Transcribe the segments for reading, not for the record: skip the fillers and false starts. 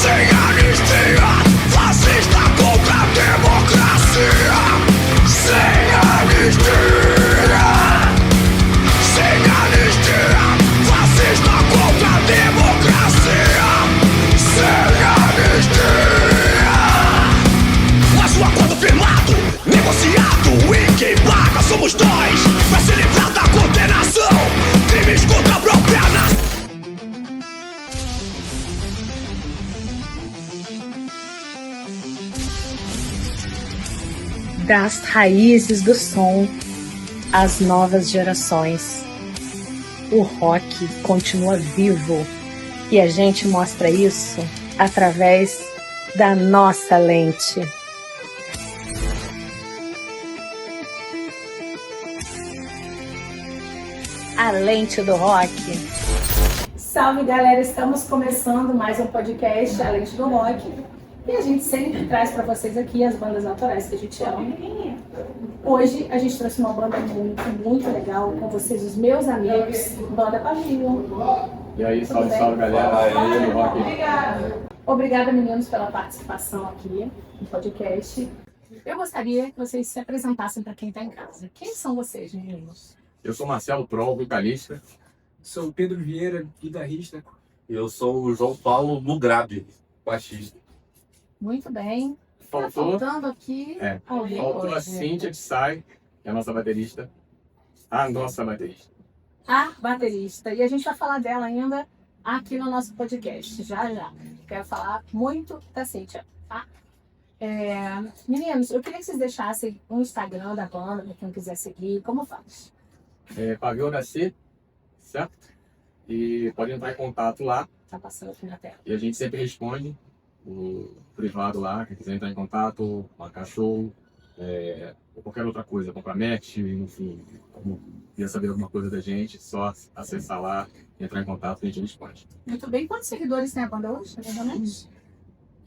Sem anistia, fascista contra a democracia. Sem anistia, sem anistia, fascista contra a democracia. Sem anistia. Mas o acordo firmado, negociado, e quem paga somos nós. Pra se livrar da condenação, crimes contra a própria nação. Das raízes do som às novas gerações. O rock continua vivo e a gente mostra isso através da nossa lente. A lente do rock. Salve galera, estamos começando mais um podcast, A Lente do Rock. E a gente sempre traz para vocês aqui as bandas autorais que a gente ama. Hoje a gente trouxe uma banda muito legal com vocês, os meus amigos, Banda Pavio. E aí, salve galera. Obrigada meninos pela participação aqui no podcast. Eu gostaria que vocês se apresentassem para quem está em casa. Quem são vocês, meninos? Eu sou Marcelo Prol, vocalista. Sou o Pedro Vieira, guitarrista. Eu sou o João Paulo Mugrabi, baixista. Muito bem. Faltou, Tá faltando aqui alguém faltou a hoje. Cíntia de Sai, que é a nossa baterista. A nossa baterista. A baterista. E a gente vai falar dela ainda aqui no nosso podcast, já. Quero falar muito da Cíntia, tá? Meninos, eu queria que vocês deixassem o Instagram da banda, para quem quiser seguir, como faz? Pavio HC, certo? E pode entrar em contato lá. Tá passando aqui na tela. E a gente sempre responde o privado lá, quem quiser entrar em contato, marcar show, ou qualquer outra coisa, comprar match, enfim, como quer saber alguma coisa da gente, só acessar lá, entrar em contato e a gente responde. Muito bem. Quantos seguidores tem a banda hoje, exatamente?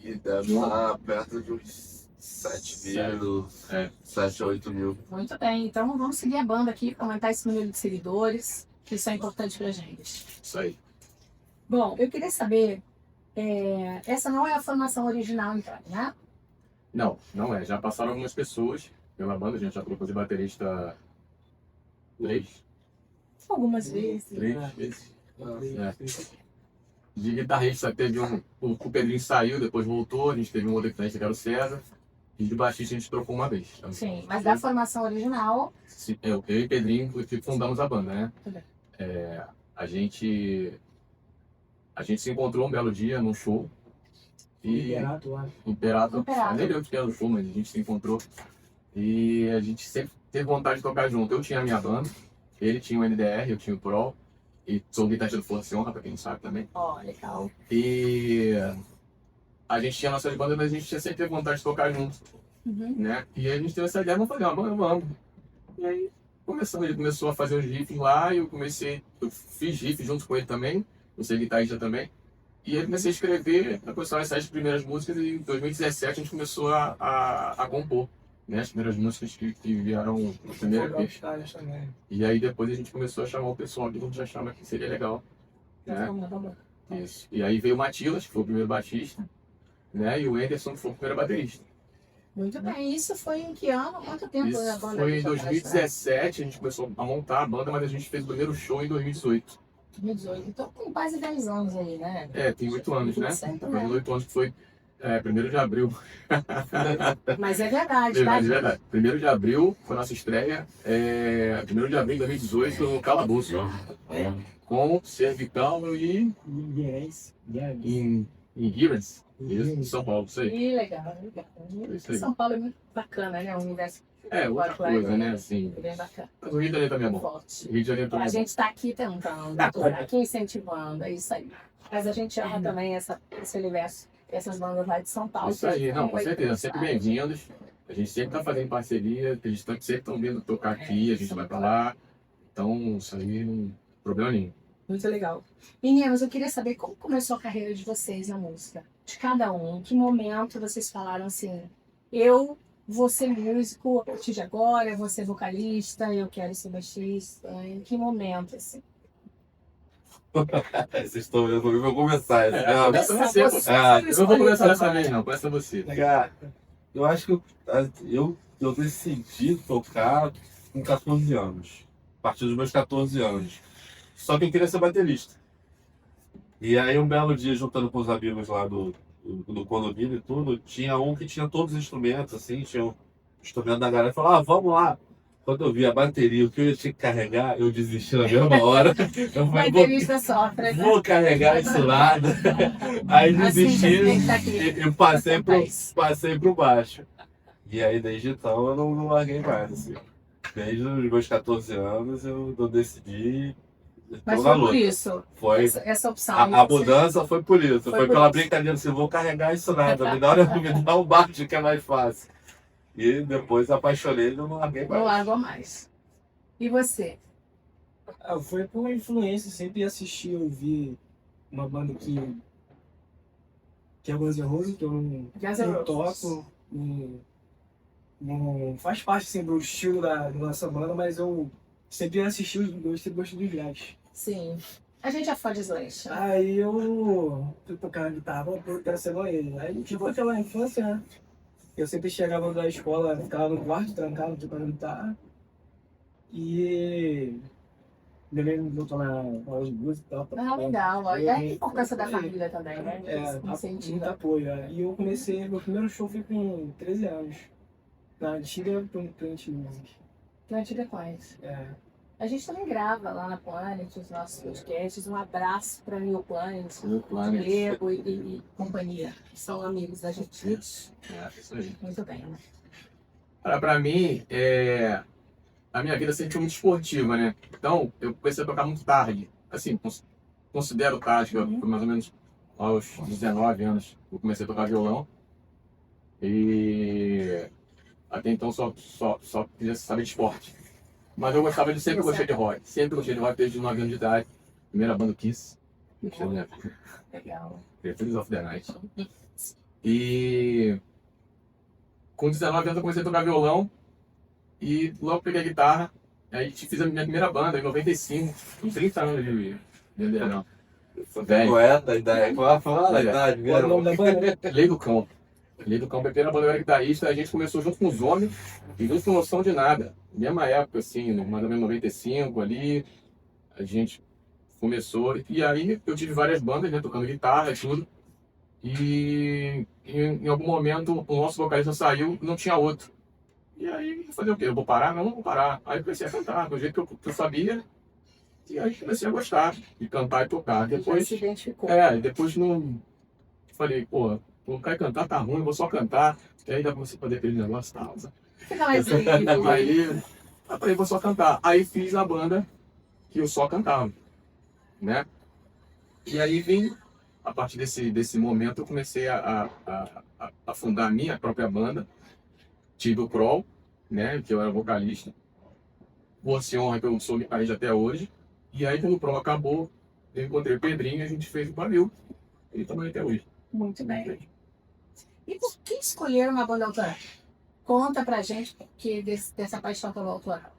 E deve estar perto de uns 7 mil, 7 a 8 mil. Muito bem. Então vamos seguir a banda aqui, comentar esse número de seguidores, que isso é importante pra gente. Isso aí. Bom, eu queria saber, essa não é a formação original, então, né? Não é. Já passaram algumas pessoas pela banda, a gente já trocou de baterista 3 Algumas vezes. vezes. De guitarrista teve o Pedrinho saiu, depois voltou, a gente teve um outro guitarrista que era o César. E de baixista a gente trocou uma vez. Então, Sim, mas da formação original... eu e Pedrinho que fundamos a banda, né? Tudo bem. A gente se encontrou um belo dia num show. E Liberato, acho. Imperato. Imperato. Nem lembro que era o show, mas a gente se encontrou. E a gente sempre teve vontade de tocar junto. Eu tinha a minha banda, ele tinha o NDR, eu tinha o Pro. E sou o guitarrista do Força Honra, pra quem não sabe também. Ó, legal. E a gente tinha nossas bandas, mas a gente sempre teve vontade de tocar junto, Uhum. né? E a gente teve essa ideia, vamos fazer uma banda, vamos. E aí ele começou a fazer os riffs lá, e eu fiz riff junto com ele também, eu sei guitarrista também. E aí comecei a escrever, começaram a sair as primeiras músicas, e em 2017 a gente começou a compor, né? As primeiras músicas que vieram no primeiro EP. Rockstars também. E aí depois a gente começou a chamar o pessoal que a gente achava que seria legal, né? Isso. E aí veio o Matilas, que foi o primeiro baixista, né? E o Anderson, que foi o primeiro baterista. Muito bem. Isso foi em que ano? Quanto tempo a Isso banda? foi em já faz, né? 2017, a gente começou a montar a banda, mas a gente fez o primeiro show em 2018. 2018. Então tem quase 10 anos aí, né? Tem 8 anos, né? Certo, Foi 8 anos que foi 1º de abril. Mas é verdade, tá? É verdade. 1º de abril foi a nossa estreia. 1º de abril de 2018 no Calabouço. Com Cervical e em Guirans. Isso, em São Paulo, isso aí. Que legal. Isso aí. São Paulo é muito bacana, né? Um universo Outra coisa, né? Assim, bem bacana. mas o Rio de Janeiro também é bom. Forte. O Rio de Janeiro também A é bom. gente está aqui tentando, tô aqui incentivando, é isso aí. Mas a gente ama também esse universo, essas bandas lá de São Paulo. Isso aí, não, com Muito certeza. Sempre interessante. bem-vindos. A gente sempre está fazendo parceria, eles sempre estão vindo tocar aqui, a gente vai para lá. Então, isso aí não tem problema nenhum. Muito legal. Meninos, eu queria saber como começou a carreira de vocês na música. De cada um. Em que momento vocês falaram assim, eu vou ser músico a partir de agora, eu vou ser vocalista, eu quero ser baixista. Em que momento, assim? Vocês estão vendo comigo, eu vou começar. Começa você, pô. Ah, Eu não vou começar dessa vez, não. Começa você. Cara, eu acho que eu decidi tocar com 14 anos. A partir dos meus 14 anos. Só que eu queria ser baterista. E aí, um belo dia, juntando com os amigos lá do condomínio e tudo, tinha um que tinha todos os instrumentos, assim, tinha um instrumento da galera. Falou, vamos lá. Quando eu vi a bateria, o que eu tinha que carregar, eu desisti na mesma hora. Eu O falei, baterista sofre, né? vou carregar isso nada. Aí desisti e passei pro baixo. E aí, desde então, eu não larguei mais, assim. Desde os meus 14 anos, eu decidi. Mas tô foi na por luta. isso, Foi. essa opção. A mudança foi por isso. Foi Foi por pela isso. brincadeira assim, vou carregar isso nada. Me dá um bate que é mais fácil. E depois apaixonei e não larguei Não mais. largou mais. E você? Foi por influência, sempre assisti, ouvir uma banda que é Guns N' Roses, que eu Guns N' não Roses. toco, não faz parte assim, do estilo da nossa banda, mas eu sempre assisti, eu sempre gostei dos jazz. Sim. A gente é fã de Slash. Aí eu fui tocar guitarra, eu quero ser igual a ele. Aí tipo aquela infância, né? Eu sempre chegava da escola, ficava no quarto, trancado, tocando guitarra. E meu irmão botou na aula de música e tal. Legal. E a importância da família também, né? Muito Incentiva. apoio. E eu comecei, meu primeiro show foi com 13 anos. Na antiga Plant Music. Plantilha Quais. É. A gente também grava lá na Planet os nossos podcasts. Um abraço para New Planet, New Planet. Diego e companhia, que são amigos da gente. Isso aí. Muito bem. Pra mim, a minha vida sempre foi muito esportiva, né? Então, eu comecei a tocar muito tarde. Assim, considero tarde, que eu fui mais ou menos aos 19 anos que eu comecei a tocar violão. E até então só queria saber de esporte. Mas eu sempre gostei de rock. Sempre gostei de rock desde os 9 anos de idade. Primeira banda Kiss. Legal. Feelings of the Night. E com 19 anos eu comecei a tocar violão. E logo peguei a guitarra. Aí fiz a minha primeira banda em 95. Com 30 anos de liderança. Poeta, ideia. Fala a idade Qual é o nome mesmo. da banda? Lei do Cão. Lei do Cão, a primeira banda eu era guitarrista. A gente começou junto com os homens. E junto com noção de nada. Mesma época, assim, mais ou menos 95 ali. A gente começou. E aí eu tive várias bandas, né? Tocando guitarra e tudo. E em algum momento o nosso vocalista saiu e não tinha outro. E aí eu falei o quê? Eu vou parar? Não vou parar. Aí eu comecei a cantar, do jeito que eu sabia. E aí comecei a gostar de cantar e tocar. Depois, Já se identificou. depois não. Falei, pô, não quer cantar, tá ruim, vou só cantar. E aí dá pra você poder aquele negócio e tal. Aí eu falei, vou só cantar. Aí fiz a banda que eu só cantava, né? E aí vim, a partir desse momento, eu comecei a fundar a minha própria banda. Tive o Kroll, né, que eu era vocalista. Boa honra que eu sou guitarrista até hoje. E aí quando o Kroll acabou, eu encontrei o Pedrinho e a gente fez o Baril. E estamos aí até hoje. Muito bem. E por que escolher uma banda autoral? Conta pra gente porque dessa paixão pelo autoral.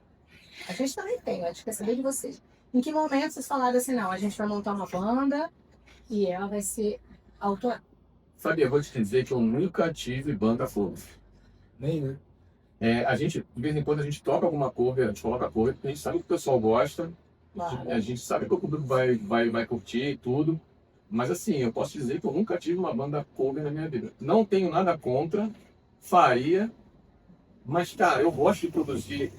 A gente também tem, a gente quer saber de vocês. Em que momento vocês falaram assim, não, a gente vai montar uma banda e ela vai ser autoral? Sabia, eu vou te dizer que eu nunca tive banda cover. Nem, né? A gente, de vez em quando, a gente toca alguma cover, a gente coloca cover, porque a gente sabe que o pessoal gosta, Claro. a gente sabe que o público vai curtir e tudo. Mas assim, eu posso dizer que eu nunca tive uma banda cover na minha vida. Não tenho nada contra, faria, mas cara, eu gosto de produzir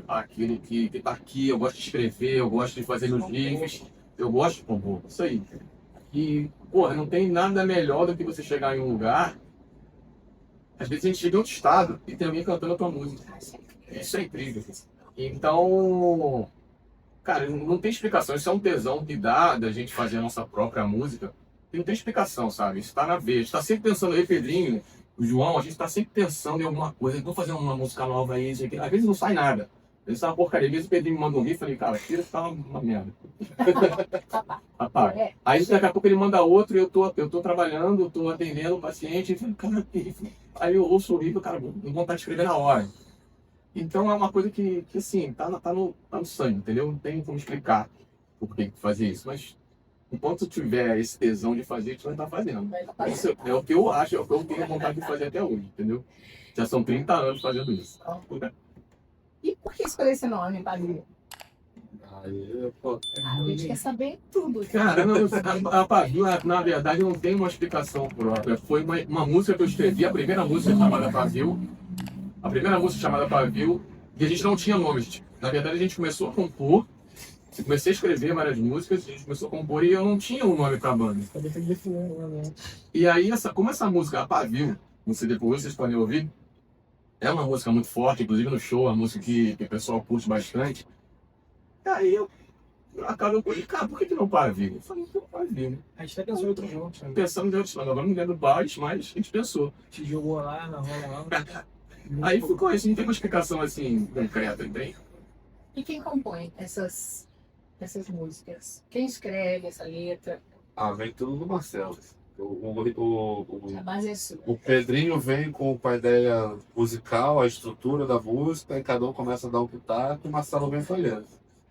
aquilo que tá aqui, eu gosto de escrever, eu gosto de fazer meus livros, eu gosto de compor, isso aí. E, porra, não tem nada melhor do que você chegar em um lugar. Às vezes a gente chega em outro estado e tem alguém cantando a tua música. Isso é incrível. Então, cara, não tem explicação. Isso é um tesão que dá da gente fazer a nossa própria música. E não tem explicação, sabe? Isso tá na veia. A gente tá sempre pensando aí, Pedrinho, o João, a gente tá sempre pensando em alguma coisa. Vamos fazer uma música nova aí, isso aqui. Às vezes não sai nada. Às vezes tá uma porcaria. Às vezes o Pedrinho me manda um riff e falei, cara, tira que tá uma merda. Rapaz. Aí daqui a pouco ele manda outro e eu tô trabalhando, eu tô atendendo o paciente. E falei, cara, que riff. Aí eu ouço o livro, cara, não vontade de escrever na hora. Então é uma coisa que assim, tá no sangue, entendeu? Não tem como explicar. por que fazer isso, mas enquanto tiver esse tesão de fazer, a gente vai estar fazendo. Isso é o que eu acho, é o que eu tenho vontade de fazer até hoje, entendeu? Já são 30 anos fazendo isso. E por que escolher esse nome, Pavio? Aí, pô, A gente quer saber tudo. Cara, a Pavio, na verdade, não tem uma explicação própria. Foi uma música que eu escrevi, a primeira música chamada Pavio. A primeira música chamada Pavio, e a gente não tinha nomes. Na verdade, a gente começou a compor, eu comecei a escrever várias músicas, a gente começou a compor e eu não tinha um nome pra banda. Também tem que definir, né? E aí, como essa música, a Pavio, no CD por hoje, vocês podem ouvir, é uma música muito forte, inclusive no show, é uma música que o pessoal curte bastante. E aí eu acabo com ele, cara, por que não Pavio? Eu falei, não Pavio, né? A gente até pensou em outro junto, né? Pensando em outros, agora não lembro baixo, mas a gente pensou. Te jogou lá, na rola lá. Aí ficou isso, não tem uma explicação assim concreta, entende? E quem compõe essas músicas? Quem escreve essa letra? vem tudo do Marcelo. A base é sua. O Pedrinho vem com a ideia musical, a estrutura da música, e cada um começa a dar um pitaco e o Marcelo vem falhando.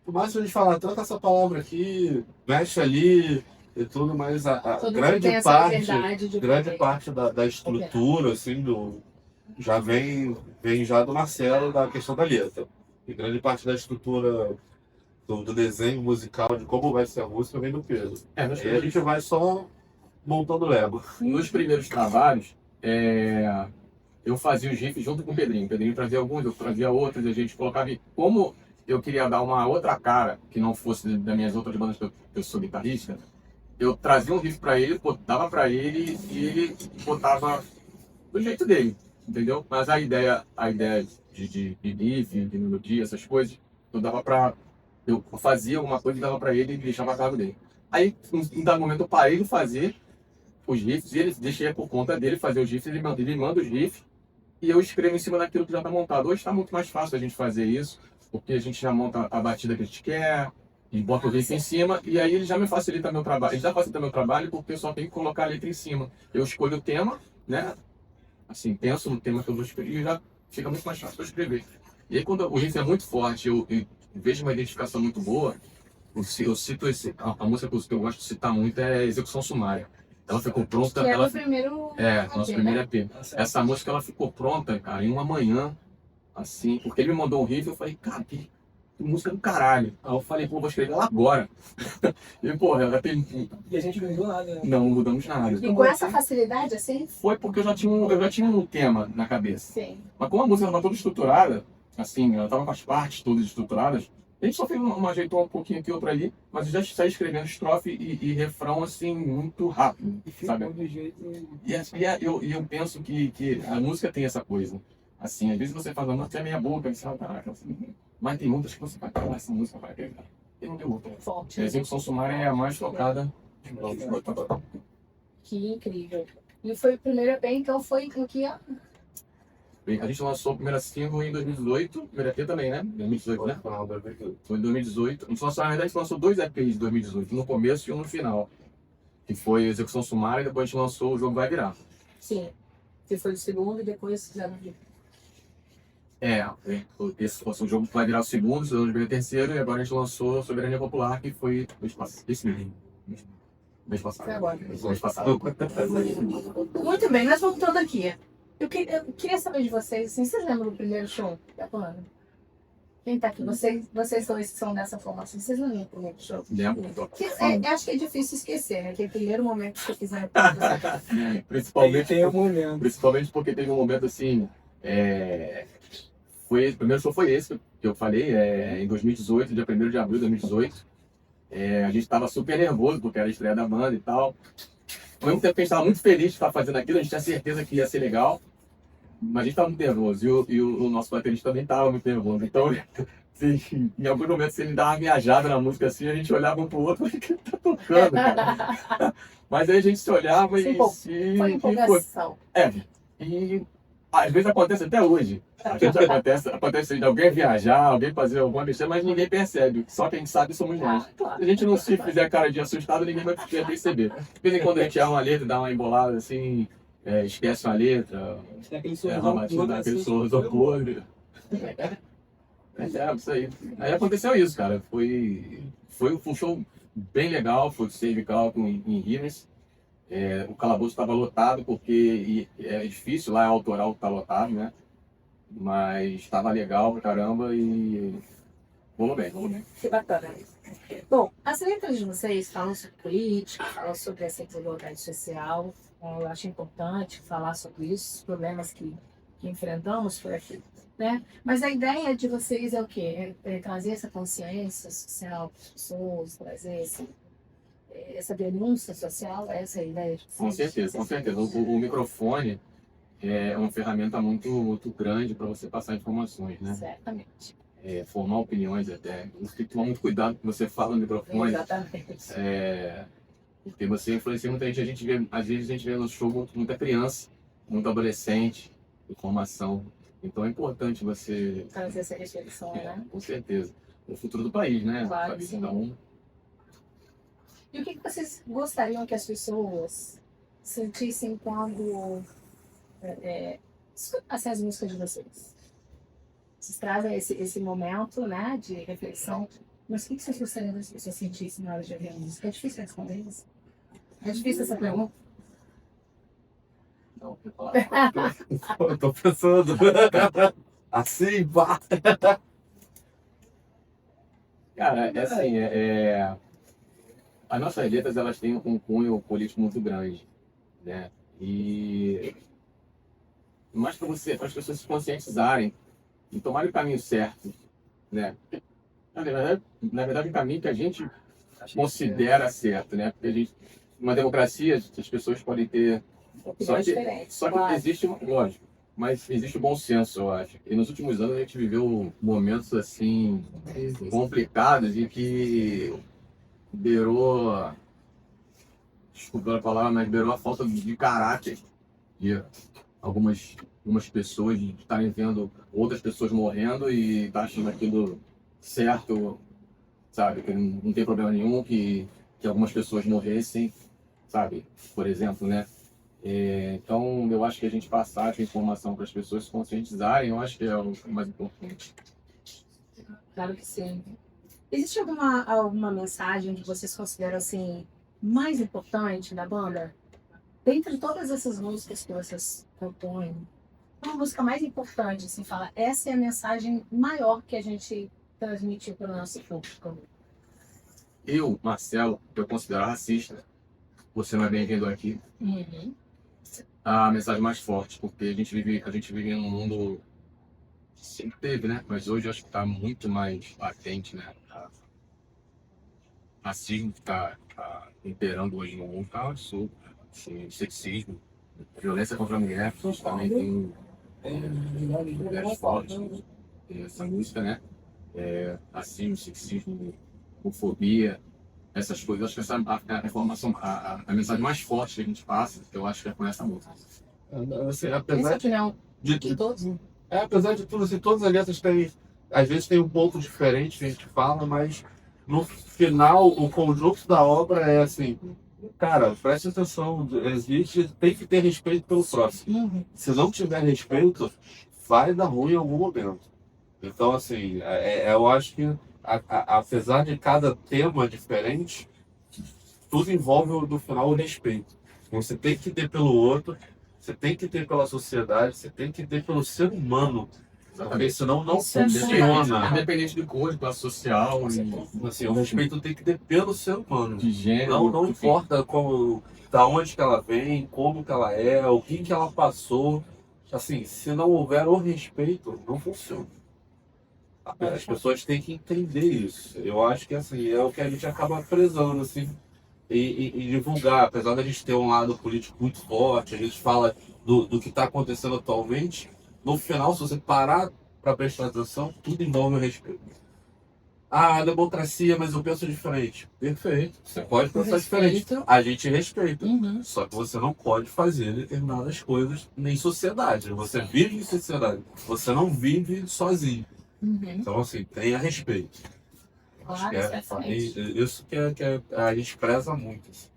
Por mais que a gente fala, troca essa palavra aqui, mexe ali e tudo, mas a Todo mundo grande tem essa parte, liberdade de grande poder. parte da estrutura, assim, já vem já do Marcelo, da questão da letra. E grande parte da estrutura do desenho musical, de como vai ser a música, vem do Pedro. É, E a gente vai só montando Lego. nos primeiros trabalhos, eu fazia os riffs junto com o Pedrinho. O Pedrinho trazia alguns, eu trazia outros, e a gente colocava. Como eu queria dar uma outra cara, que não fosse das minhas outras bandas que eu sou guitarrista, eu trazia um riff pra ele, botava pra ele e ele botava do jeito dele, entendeu? Mas a ideia de riff, de melodia, essas coisas, eu fazia alguma coisa e dava pra ele e deixava a cargo dele. Aí, em dado momento, eu parei de fazer os riffs e ele deixei por conta dele fazer os riffs, ele manda os riffs e eu escrevo em cima daquilo que já está montado. Hoje está muito mais fácil a gente fazer isso, porque a gente já monta a batida que a gente quer e bota o riff em cima, e aí ele já me facilita meu trabalho. Ele já facilita meu trabalho porque eu só tenho que colocar a letra em cima. Eu escolho o tema, né? Assim, penso no tema que eu vou escrever e já fica muito mais fácil para escrever. E aí quando o riff é muito forte, eu vejo uma identificação muito boa, eu cito a música que eu gosto de citar muito é Execução Sumária. Ela ficou pronta. Que é o primeiro. Nosso primeiro EP. Essa música ela ficou pronta, cara, em uma manhã, assim, porque ele me mandou um riff, eu falei, cara, que música do caralho. Aí eu falei, pô, vou escrever ela agora. E, pô, ela tem. E a gente não mudou nada, né? Não mudamos nada. E com essa facilidade, assim? Foi porque eu já tinha um tema na cabeça. Sim. Mas como a música estava toda estruturada, assim, ela estava com as partes todas estruturadas, a gente só fez ajeitou um pouquinho aqui, outra ali, mas eu já saí escrevendo estrofe e refrão, assim, muito rápido, E sabe? ficou do jeito. Eu penso que a música tem essa coisa. Assim, às vezes você faz a música, é meia boca, você fala, caraca, assim, mas tem muitas que você vai falar, essa música vai pegar. E não deu outra. Forte. A Execução Sumária é a mais tocada. Que incrível. E foi o primeiro EP, então foi o que? A gente lançou o primeiro single em 2018, o primeiro EP também, né? 2018, né? Foi em 2018. A gente lançou, na verdade, a gente lançou 2 EPs de 2018, um no começo e um no final. Que foi Execução Sumária e depois a gente lançou O Jogo Vai Virar. Sim. Que foi o segundo e depois fizeram o Esse foi o jogo que vai virar o segundo, o segundo veio o terceiro, e agora a gente lançou Soberania Popular, que foi esse mesmo. Mês passado. Foi agora. Mês passado. Muito bem, mas voltando aqui. Eu queria saber de vocês, assim, vocês lembram do primeiro show da banda? Quem tá aqui? Vocês dois que são dessa formação, vocês não lembram do primeiro show? Lembro. Eu acho que é difícil esquecer, né? Aquele primeiro momento que vocês fizeram. Principalmente, Tem um momento. principalmente porque teve um momento assim. O primeiro show foi esse que eu falei, em 2018, dia 1º de abril de 2018. A gente estava super nervoso porque era a estreia da banda e tal. Ao mesmo tempo que a gente estava muito feliz de estar fazendo aquilo, a gente tinha certeza que ia ser legal, mas a gente estava muito nervoso. E o nosso baterista também estava muito nervoso. Então, assim, em algum momento, se ele dava uma viajada na música assim, a gente olhava um pro outro e que tá tocando, cara. Mas aí a gente se olhava Sim, e Foi empolgação. E às vezes acontece até hoje. Às vezes acontece de alguém viajar, alguém fazer alguma besteira, mas ninguém percebe. Só quem sabe somos nós. Claro. Se a gente não se fizer cara de assustado, ninguém vai perceber. De vez em quando a gente erra uma letra, dá uma embolada assim, esquece uma letra, Aquele erra uma batida, dá aquele sorriso podre. Isso aí. Aí aconteceu isso, cara. Foi um show bem legal, foi o Cervical em Rivers. O calabouço estava lotado, porque é difícil lá, é autoral, tá lotado, né? Mas estava legal pra caramba e rolou bem, rolou bem. Que bacana. Bom, as letras de vocês falam sobre política, falam sobre essa desigualdade social. Eu acho importante falar sobre isso, os problemas que enfrentamos por aqui, né? Mas a ideia de vocês é o quê? É trazer essa consciência social para as pessoas, trazer essa denúncia social, essa é a ideia de vocês? Com certeza, com certeza. O microfone é uma ferramenta muito grande para você passar informações, né? Certamente. Formar opiniões até. Você tem que tomar muito cuidado com o que você fala no microfone. Exatamente. Porque você influencia muita gente. Às vezes a gente vê no show muita criança, muito adolescente, informação. Então é importante você... Trazer essa reflexão, né? Com certeza. O futuro do país, né? Claro Sabe? que sim. Então, E o que vocês gostariam que as pessoas sentissem quando escutassem as músicas de vocês? Vocês trazem esse momento, né, de reflexão, mas o que vocês gostariam que as pessoas sentissem na hora de ouvir a música? É difícil responder isso? É difícil essa pergunta? não, eu falar. Eu tô pensando. Assim, pá. Cara, é assim, as nossas letras elas têm um cunho político muito grande, né? Mas para as pessoas se conscientizarem e tomarem o caminho certo, né? Na verdade, o caminho que a gente considera certo, né? Porque uma democracia, as pessoas podem ter... Opiniões diferentes, Só que claro. existe, lógico, mas existe o bom senso, eu acho. E nos últimos anos a gente viveu momentos, assim, complicados e que beirou, desculpa a palavra, mas beirou a falta de caráter de algumas pessoas de estarem vendo outras pessoas morrendo e tá achando aquilo certo, sabe? Que não tem problema nenhum que algumas pessoas morressem, sabe? Por exemplo, né? Então, eu acho que a gente passar essa informação para as pessoas se conscientizarem, eu acho que é o mais importante. Claro que sim. Existe alguma mensagem que vocês consideram assim mais importante da banda? Dentre todas essas músicas que vocês compõem, uma música mais importante, assim, fala, essa é a mensagem maior que a gente transmitiu para o nosso público. Eu, Marcelo, eu considero racista. Você não é bem-vindo aqui. Uhum. A mensagem mais forte, porque a gente vive num mundo que sempre teve, né? Mas hoje eu acho que está muito mais latente, né? O racismo que está imperando hoje no mundo está absurdo. Assim, sexismo, violência contra a mulher, a gente também tem mulheres fortes essa música, né? Racismo, sexismo, homofobia, essas coisas. Acho que essa a informação, a mensagem mais forte que a gente passa, eu acho que é com essa música. Assim, Essa apesar opinião de de todos? apesar de tudo, assim, todas as letras têm, às vezes tem um ponto diferente que a gente fala, mas no final o conjunto da obra é assim, cara, preste atenção, tem que ter respeito pelo próximo. Uhum. Se não tiver respeito, vai dar ruim em algum momento. Então, assim, eu acho que apesar de cada tema diferente, tudo envolve no final o respeito. Você tem que ter pelo outro, você tem que ter pela sociedade, você tem que ter pelo ser humano. Porque senão não Isso é funciona. Independente de cor, de classe social, Assim, o respeito tem que ter pelo ser humano. de gênero. Não importa da onde que ela vem, como que ela é, o que ela passou. Assim, se não houver o respeito, não funciona. As pessoas têm que entender isso. Eu acho que assim, é o que a gente acaba prezando, assim, e divulgar. Apesar da gente ter um lado político muito forte, a gente fala do que está acontecendo atualmente, no final, se você parar para prestar atenção, tudo envolve o respeito. Ah, democracia, mas eu penso diferente. Perfeito. Você pode pensar diferente. A gente respeita. Uhum. Só que você não pode fazer determinadas coisas em sociedade. Você vive em sociedade. Você não vive sozinho. Uhum. Então, assim, tenha respeito. Acho Claro, que certamente. isso que a gente preza muito. Assim.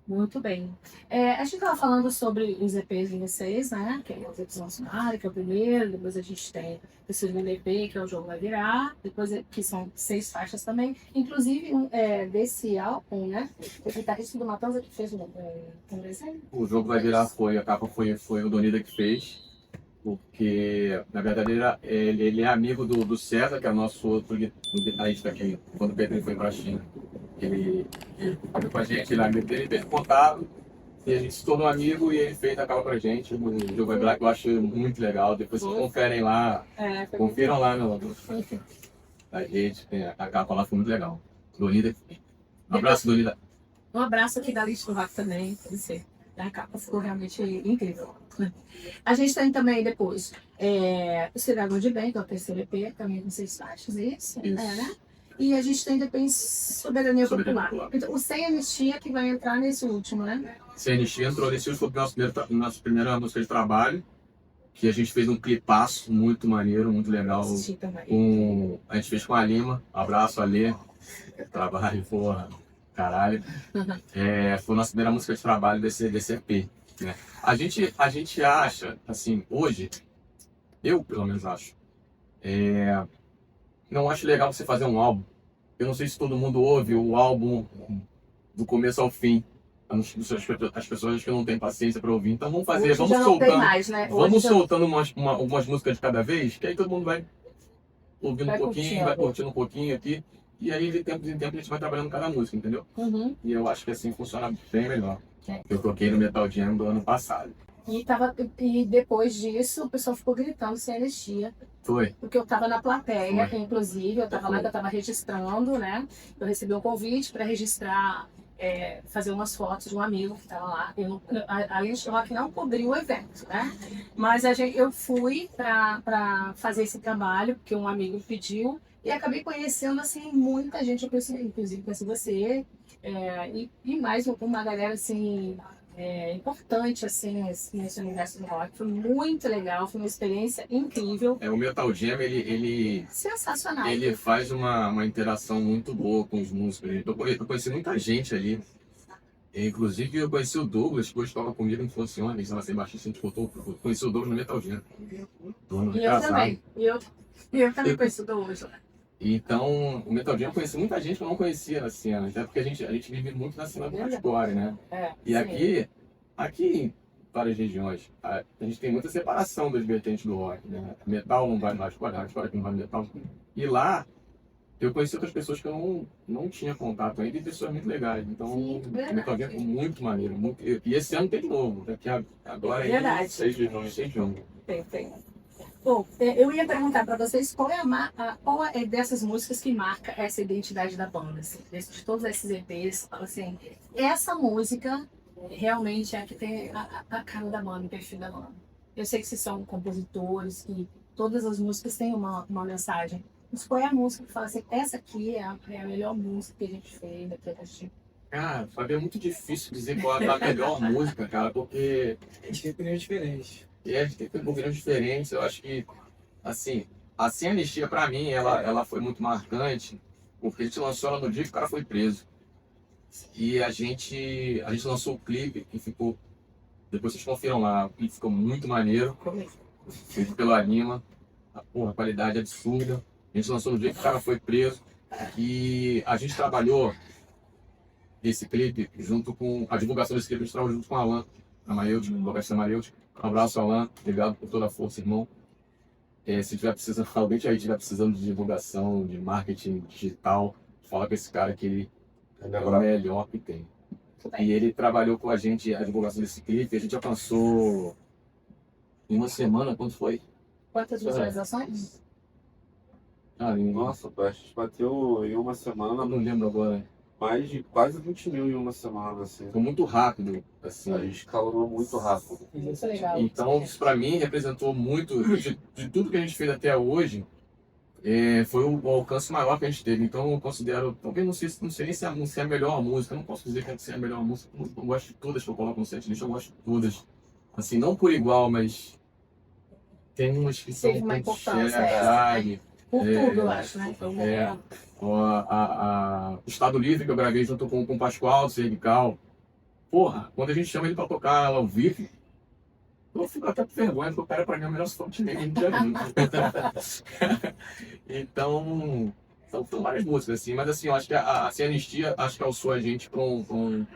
Muito bem. A gente estava falando sobre os EPs de vocês, né? Que é os EPs Nacionais, que é o primeiro, depois a gente tem o segundo EP, que é o Jogo Vai Virar, depois que são 6 faixas também. Inclusive, desse álbum, né? O guitarrista do Matanza que fez um desenho. O jogo vai virar a capa foi o Donida que fez, porque na verdade ele é amigo do César, que é o nosso outro guitarrista aqui, quando o Pedro foi para a China. Ele foi com a gente, ele é amigo dele, fez contato, e a gente se tornou amigo e ele fez a capa pra gente. O jogo vai virar, que eu acho muito legal. Depois vocês conferem lá, confiram lá no a gente, a capa lá foi muito legal. Donida, um abraço, Donida. Um abraço aqui da Lista do Rock também, pra você. A capa ficou realmente incrível. A gente tem também depois o Cidadão de Bem, que é o terceiro EP, também com 6 faixas, isso? Né? E a gente tem depois Soberania Popular. Então, o Sem Anistia que vai entrar nesse último, né? Sem Anistia entrou nesse último, foi nossa primeira música de trabalho, que a gente fez um clipaço muito maneiro, muito legal. Assisti também. A gente fez com a Lima, abraço Alê, trabalho, porra, caralho. Foi a nossa primeira música de trabalho desse EP. Né? A gente acha, assim, hoje, eu pelo menos acho, não acho legal você fazer um álbum. Eu não sei se todo mundo ouve o álbum do começo ao fim. As pessoas que não têm paciência para ouvir. Então vamos fazer, Hoje vamos já não soltando. tem mais, né? Vamos Hoje já- soltando algumas músicas de cada vez, que aí todo mundo vai ouvindo Vai um pouquinho, curtindo. vai curtindo um pouquinho aqui. E aí de tempo em tempo a gente vai trabalhando cada música, entendeu? Uhum. E eu acho que assim funciona bem melhor. É. Eu toquei no Metal Jam do ano passado. E depois disso, o pessoal ficou gritando Sem Anistia. Foi. Porque eu estava na plateia, Foi. inclusive, eu estava lá, que eu estava registrando, né? Eu recebi um convite para registrar, fazer umas fotos de um amigo que estava lá. A Lynch Rock não cobriu o evento, né? Mas eu fui para fazer esse trabalho, porque um amigo pediu, e acabei conhecendo, assim, muita gente. Eu conheci, inclusive, conheci você, e mais uma galera, assim... importante assim nesse universo do rock. Foi muito legal, foi uma experiência incrível, O Metal Jam, ele sensacional. faz uma interação muito boa com os músicos. Eu conheci muita gente ali. Inclusive, eu conheci o Douglas, que hoje toca comigo no Funciona, ele estava sem baixista, a gente botou. Conheci o Douglas no Metal Jam. Dono E eu casado. também. E eu também conheci o Douglas. Então, o Metal Jam eu conheci muita gente que eu não conhecia na cena, até porque a gente vive muito na cena do hardcore, né? E sim. aqui em várias regiões, a gente tem muita separação das vertentes do rock, né? Metal não vai no hardcore, hardcore aqui não vai no metal. E lá, eu conheci outras pessoas que eu não tinha contato ainda, e pessoas muito legais. Então, Sim, o verdade. Metal Jam é muito maneiro. E esse ano tem de novo, daqui agora é Verdade. 6 de junho. Tem. Bom, eu ia perguntar para vocês qual é dessas músicas que marca essa identidade da banda, assim, de todos esses EPs, assim, essa música realmente é a que tem a cara da banda, o perfil da banda. Eu sei que vocês são compositores, que todas as músicas têm uma mensagem, mas qual é a música que fala assim, essa aqui é a melhor música que a gente fez, daquele tipo? Cara, Fábio, é muito difícil dizer qual é a melhor música, cara, porque A gente tem opiniões diferentes. a gente tem opiniões diferentes. Eu acho que, assim, a Sem Anistia, pra mim, ela foi muito marcante, porque a gente lançou ela no dia que o cara foi preso. E a gente lançou o clipe, que ficou... Depois vocês confiram lá, o clipe ficou muito maneiro, feito pela Lima. A qualidade absurda. A gente lançou no dia que o cara foi preso. E a gente trabalhou esse clipe junto com... A divulgação desse clipe a gente trabalhou junto com o Alan Amaeus, o vocalista Amaeus. Um abraço, Alan. Obrigado por toda a força, irmão. Se tiver precisando, alguém aí estiver precisando de divulgação, de marketing digital, fala com esse cara que ele é o melhor que tem. E ele trabalhou com a gente a divulgação desse clipe. A gente alcançou em uma semana, quanto foi? Quantas visualizações? Nossa, a gente bateu em uma Eu semana não lembro agora. mais de quase 20 mil em uma semana, assim. Foi muito rápido, assim. A gente escalou muito rápido. Isso é legal. Então, isso pra mim representou muito de tudo que a gente fez até hoje. Foi o alcance maior que a gente teve. Então, eu considero, talvez não sei nem se é a melhor música. Eu não posso dizer que é a melhor música. Eu gosto de todas que eu coloco no setlist. Eu gosto de todas. Assim, não por igual, mas tem umas que são Teve uma com importância seriedade. Por tudo, eu acho, né? Então, O Estado Livre, que eu gravei junto com o Pascoal, do Cervical. porra, quando a gente chama ele pra tocar ao vivo, eu fico até com vergonha, porque o cara pra mim é o melhor frontman que já vi. Então, são várias músicas, assim, mas assim, eu acho que a Sem Anistia, acho que alçou a gente pra um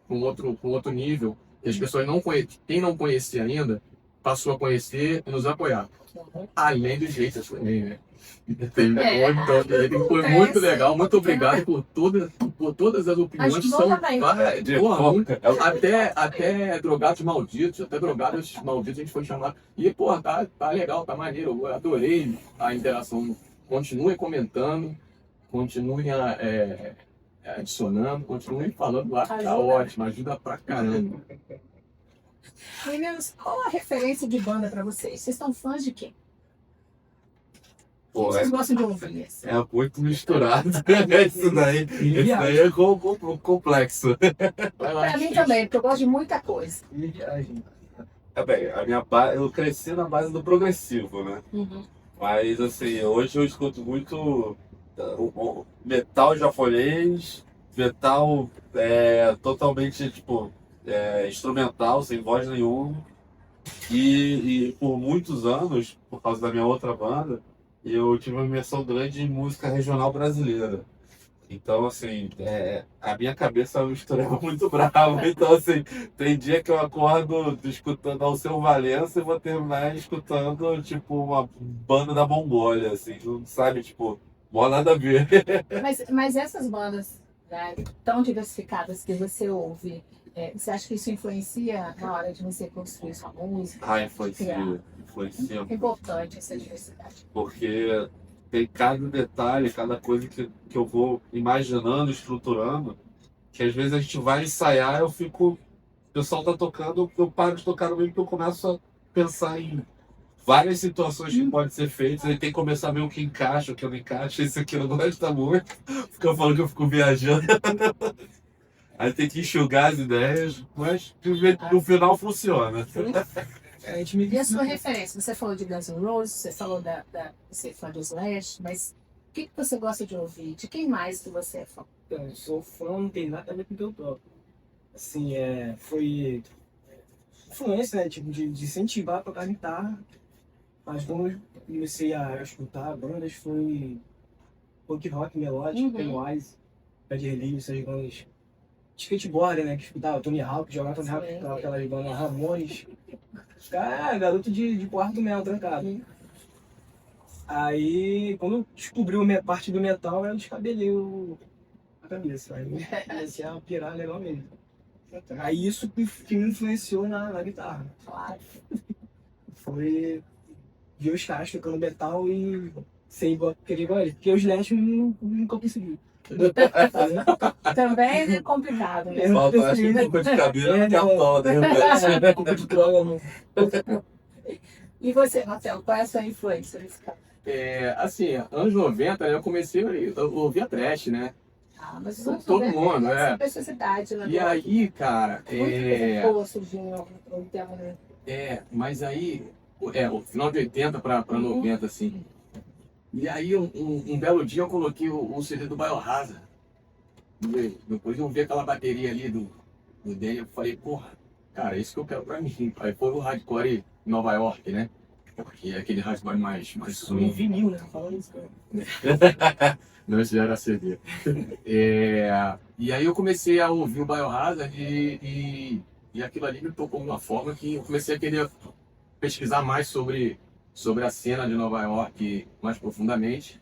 outro nível, que as pessoas não conhecem, quem não conhecia ainda, passou a conhecer e nos apoiar. Além dos haters também, né? Foi muito legal, muito obrigado por todas as opiniões. Ajudou São também. até drogados malditos, até drogados malditos a gente foi chamar. E, porra, tá legal, tá maneiro. Eu adorei a interação. Continuem comentando, continuem adicionando, continuem falando lá, tá Ajuda. ótimo, ajuda pra caramba. Meninos, qual a referência de banda pra vocês? Vocês estão fãs de quem? Quem Pô, vocês gostam de ouvir? é muito misturado. Isso daí é complexo. Vai lá. Pra mim também, porque eu gosto de muita coisa. E viagem. É bem, eu cresci na base do progressivo, né? Mas assim, hoje eu escuto muito o metal japonês, metal totalmente tipo instrumental, sem voz nenhuma. E por muitos anos, por causa da minha outra banda, eu tive uma imersão grande em música regional brasileira. Então, assim, a minha cabeça é uma mistura muito brava. Então, assim, tem dia que eu acordo escutando Alceu Valença e vou terminar escutando, tipo, uma banda da Mongólia, assim, não sabe, tipo, boa nada a ver. Mas essas bandas, né, tão diversificadas que você ouve, você acha que isso influencia na hora de você construir sua música? Influencia. É importante essa diversidade. Porque tem cada detalhe, cada coisa que eu vou imaginando, estruturando, que às vezes a gente vai ensaiar, o pessoal tá tocando, eu paro de tocar no meio porque eu começo a pensar em várias situações que podem ser feitas, aí tem que começar a ver o que encaixa, o que não encaixa, isso aqui eu não gosto muito, fica falando que eu fico viajando. Aí tem que enxugar as ideias, mas no final funciona. A gente me E a sua referência? Você falou de Guns N' Roses, você falou você é fã de Slash, mas o que você gosta de ouvir? De quem mais que você é fã? Eu sou fã, não tem nada a ver com o que eu toco. Assim, foi influência, né? Tipo, de incentivar a tocar guitarra. Mas quando eu comecei a escutar bandas, foi punk rock melódico, Pennywise, Bad Religion, essas bandas. Skateboard, né? Que escutava Tony Hawk, jogava Tony Hawk, escutava aquelas bandas Ramones. Garoto de quarto mesmo, trancado. Aí, quando eu descobri a parte do metal, eu descabelei a cabeça. Aí eu comecei a pirar legal mesmo. Aí isso que me influenciou na guitarra. Claro. Foi ver os caras tocando metal e sem querer igual ele. Porque os Slash eu nunca consegui. Também é complicado, né? Falta, acho que um pouco de cabelo e cartão, de repente. E você, Rafael, qual é a sua influência nesse caso? Assim, anos 90, né, eu comecei a ouvir trash, né? Mas Todo mundo, essa preciosidade, né? E aí, cara, Muita coisa boa surgiu no tema, né? mas aí, o final de 80 para 90, assim. E aí, um belo dia, eu coloquei o CD do Biohazard. Depois eu vi aquela bateria ali do Daniel, eu falei, porra, cara, é isso que eu quero pra mim. Aí foi o hardcore em Nova York, né? Porque é aquele hardcore mais Em swing. vinil, né? Falando isso, cara. Não, isso já era CD. E aí eu comecei a ouvir o Biohazard e aquilo ali me tocou de uma forma que eu comecei a querer pesquisar mais sobre a cena de Nova York mais profundamente.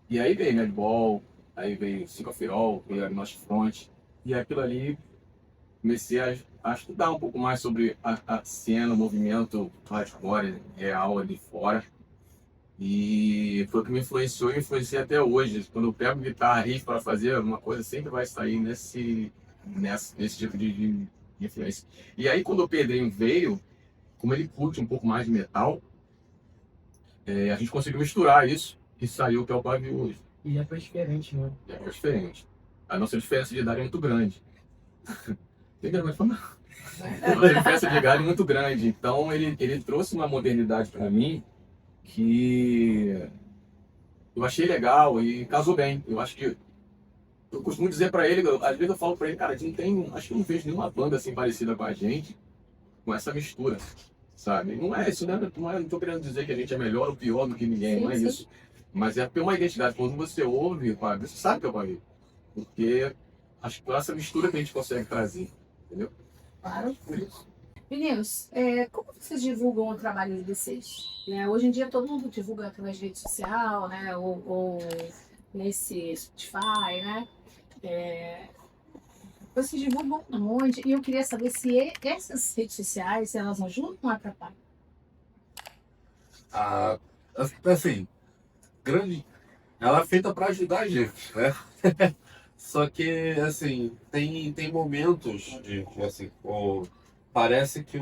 E aí veio Madball, aí veio Sick of It All, veio Agnostic Front. E aquilo ali comecei a estudar um pouco mais sobre a cena, o movimento hardcore real ali fora. E foi o que me influenciou e influencia até hoje. Quando eu pego guitarra, riff para fazer uma coisa, sempre vai sair nesse tipo de influência. E aí quando o Pedrinho veio, como ele curte um pouco mais de metal, a gente conseguiu misturar isso e saiu o que é o pavio hoje. E foi diferente, né? É diferente. A nossa diferença de idade é muito grande. Tem que falar. A nossa diferença de idade é muito grande. Então ele trouxe uma modernidade para mim que eu achei legal e casou bem. Eu acho que Eu costumo dizer pra ele, às vezes eu falo pra ele, cara, a gente não tem, acho que eu não vejo nenhuma banda assim parecida com a gente, com essa mistura, sabe? Não é isso, né? Não tô querendo dizer que a gente é melhor ou pior do que ninguém, Sim, não é sim. isso. Mas é ter uma identidade. Quando você ouve, você sabe que é o Pavê. Porque acho que essa mistura que a gente consegue trazer, entendeu? Claro. Meninos, como vocês divulgam o trabalho de vocês? Né? Hoje em dia todo mundo divulga através de rede social, né? Ou nesse Spotify, né? Vocês divulgam onde? E eu queria saber se essas redes sociais, elas ajudam ou atrapalham? Ah, assim, grande. Ela é feita para ajudar a gente, né? Só que, assim, tem momentos de assim, parece que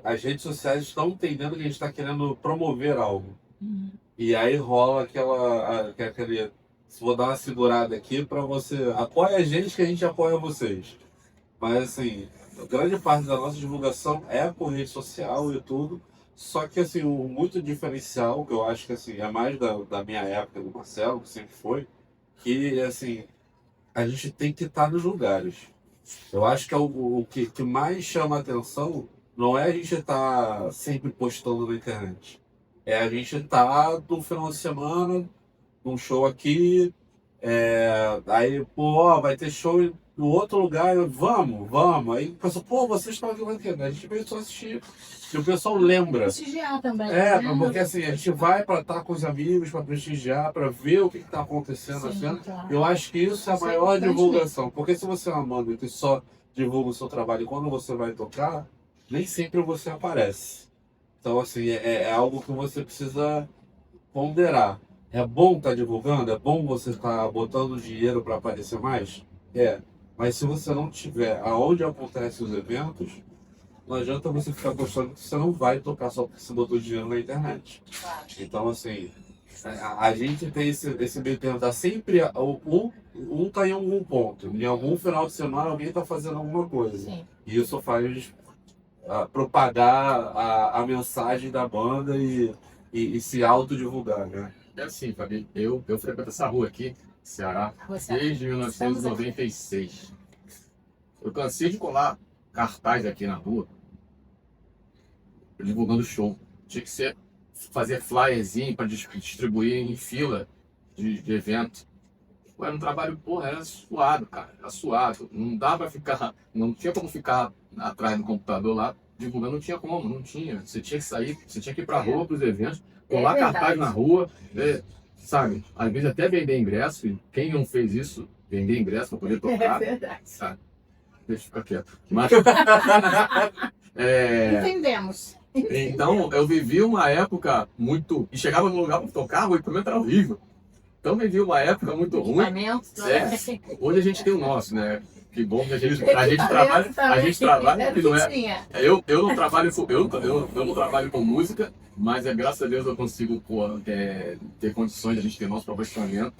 as redes sociais estão entendendo que a gente está querendo promover algo. E aí rola aquele. Vou dar uma segurada aqui para você. Apoia a gente que a gente apoia vocês. Mas, assim, grande parte da nossa divulgação é por rede social e tudo. Só que, assim, o muito diferencial, que eu acho que, assim, é mais da minha época, do Marcelo, que sempre foi, que, assim, a gente tem que estar nos lugares. Eu acho que o que mais chama a atenção não é a gente estar sempre postando na internet. É a gente estar no final de semana, num show aqui, aí, pô, ó, vai ter show no outro lugar, vamos. Aí o pessoal, pô, vocês estão aqui na internet, a gente veio só assistir. E o pessoal lembra. Prestigiar também, né? Porque assim, a gente vai para estar com os amigos, para prestigiar, para ver o que está acontecendo na Sim, cena. claro. Eu acho que isso é a Isso é maior importante divulgação. Porque se você é uma banda que só divulga o seu trabalho quando você vai tocar, nem sempre você aparece. Então, assim, é algo que você precisa ponderar. É bom estar divulgando? É bom você estar botando dinheiro para aparecer mais? É. Mas se você não tiver aonde acontecem os eventos, não adianta você ficar postando que você não vai tocar só porque você botou dinheiro na internet. Então, assim, a gente tem esse meio termo, tá sempre tá em algum ponto. Em algum final de semana alguém tá fazendo alguma coisa. Sim. E isso faz propagar a mensagem da banda e se autodivulgar, né? É assim, Fabi, eu frequento essa rua aqui, Ceará, Você desde 1996. Eu cansei de colar cartaz aqui na rua, divulgando show. Tinha que fazer flyerzinho para distribuir em fila de evento. Pô, era um trabalho, porra, era suado, cara, era suado. Não dava pra ficar, não tinha como ficar atrás do computador lá divulgando, não tinha como, não tinha. Você tinha que sair, você tinha que ir pra rua, pros eventos, colar cartaz na rua, sabe? Às vezes até vender ingresso, e quem não fez isso, vender ingresso para poder É tocar, verdade. sabe? Deixa eu ficar quieto. Mas, Entendemos. então, eu vivi uma época muito. E chegava no lugar para tocar, o equipamento era horrível. Então, vivi uma época muito ruim. Equipamentos, né? Hoje a gente tem o nosso, né? Que bom que a gente trabalha. A gente trabalha que não é. Eu não trabalho com. Eu não trabalho com música, mas graças a Deus eu consigo ter condições de a gente ter nosso próprio instrumento.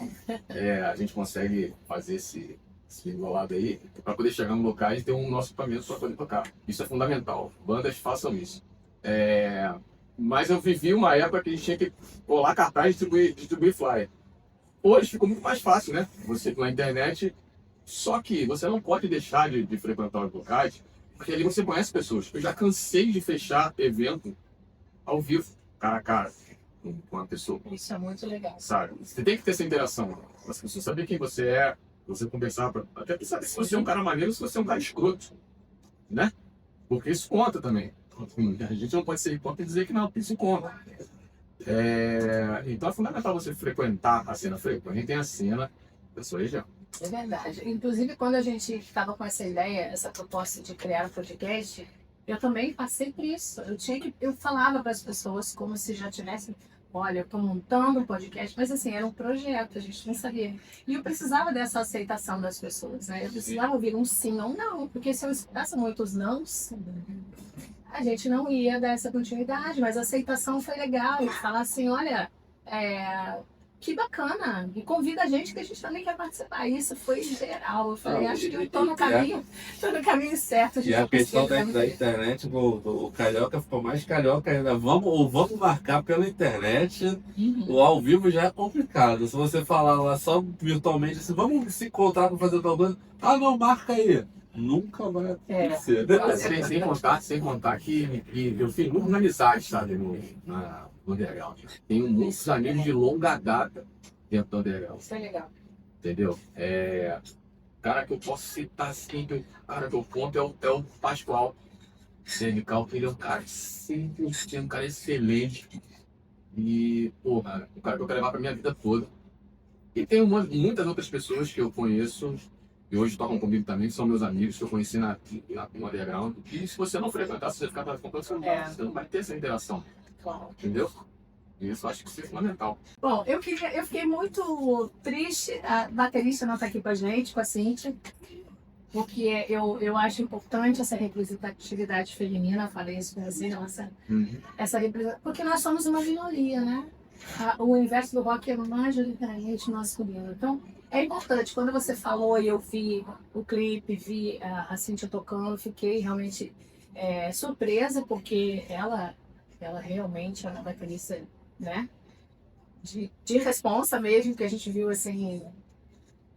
A gente consegue fazer esse enrolado aí para poder chegar no local e ter um nosso equipamento para poder tocar. Isso é fundamental. Bandas façam isso. Mas eu vivi uma época que a gente tinha que colar cartaz e distribuir flyer. Hoje ficou muito mais fácil, né? Você na internet. Só que você não pode deixar de frequentar os locais, porque ali você conhece pessoas. Eu já cansei de fechar evento ao vivo, cara a cara, com uma pessoa. Isso é muito legal. Sabe? Você tem que ter essa interação. As pessoas saber quem você é, você conversar, até pra saber se você é um cara maneiro ou se você é um cara escroto. Né? Porque isso conta também. A gente não pode ser hipócrita e dizer que não, porque isso conta. Então é fundamental você frequentar a cena. Frequentem a cena da sua região. É verdade. Inclusive, quando a gente estava com essa ideia, essa proposta de criar um podcast, eu também passei por isso. Eu falava para as pessoas como se já tivessem, olha, eu estou montando um podcast, mas assim, era um projeto, a gente não sabia. E eu precisava dessa aceitação das pessoas, né? Eu precisava ouvir um sim ou um não, porque se eu escutasse muitos nãos, a gente não ia dar essa continuidade, mas a aceitação foi legal. E falar assim, olha, que bacana. E convida a gente que a gente também quer participar. Isso foi geral. Eu falei, acho que eu tô no caminho certo. E a questão da conseguiu. internet, o Carioca ficou mais carioca ainda. Vamos marcar pela internet. O ao vivo já é complicado. Se você falar lá só virtualmente, assim, vamos se encontrar para fazer tal coisa. Ah, não, marca aí. Nunca vai acontecer. Sem contar que eu fiz muitas amizades, sabe, no underground. Tenho muitos amigos de longa data dentro do underground, Isso é legal. entendeu? Cara que eu posso citar assim, cara que eu conto é o Pascoal Semical, que ele é um cara simples, um cara excelente. E, porra, o cara que eu quero levar pra minha vida toda. E tem muitas outras pessoas que eu conheço e hoje tocam comigo também, que são meus amigos, que eu conheci no underground. E se você não frequentar, se você ficar comprando, você não vai ter essa interação. Claro. Entendeu? E isso eu acho que isso é fundamental. Bom, eu fiquei muito triste, a baterista não está aqui com a gente, com a Cíntia, porque eu acho importante essa representatividade feminina, eu falei isso com você, essa representatividade, porque nós somos uma minoria, né? O universo do rock é majoritariamente masculino. Então, é importante. Quando você falou e eu vi o clipe, vi a Cíntia tocando, fiquei realmente surpresa, porque ela realmente é uma baterista, né? De responsa mesmo, que a gente viu assim,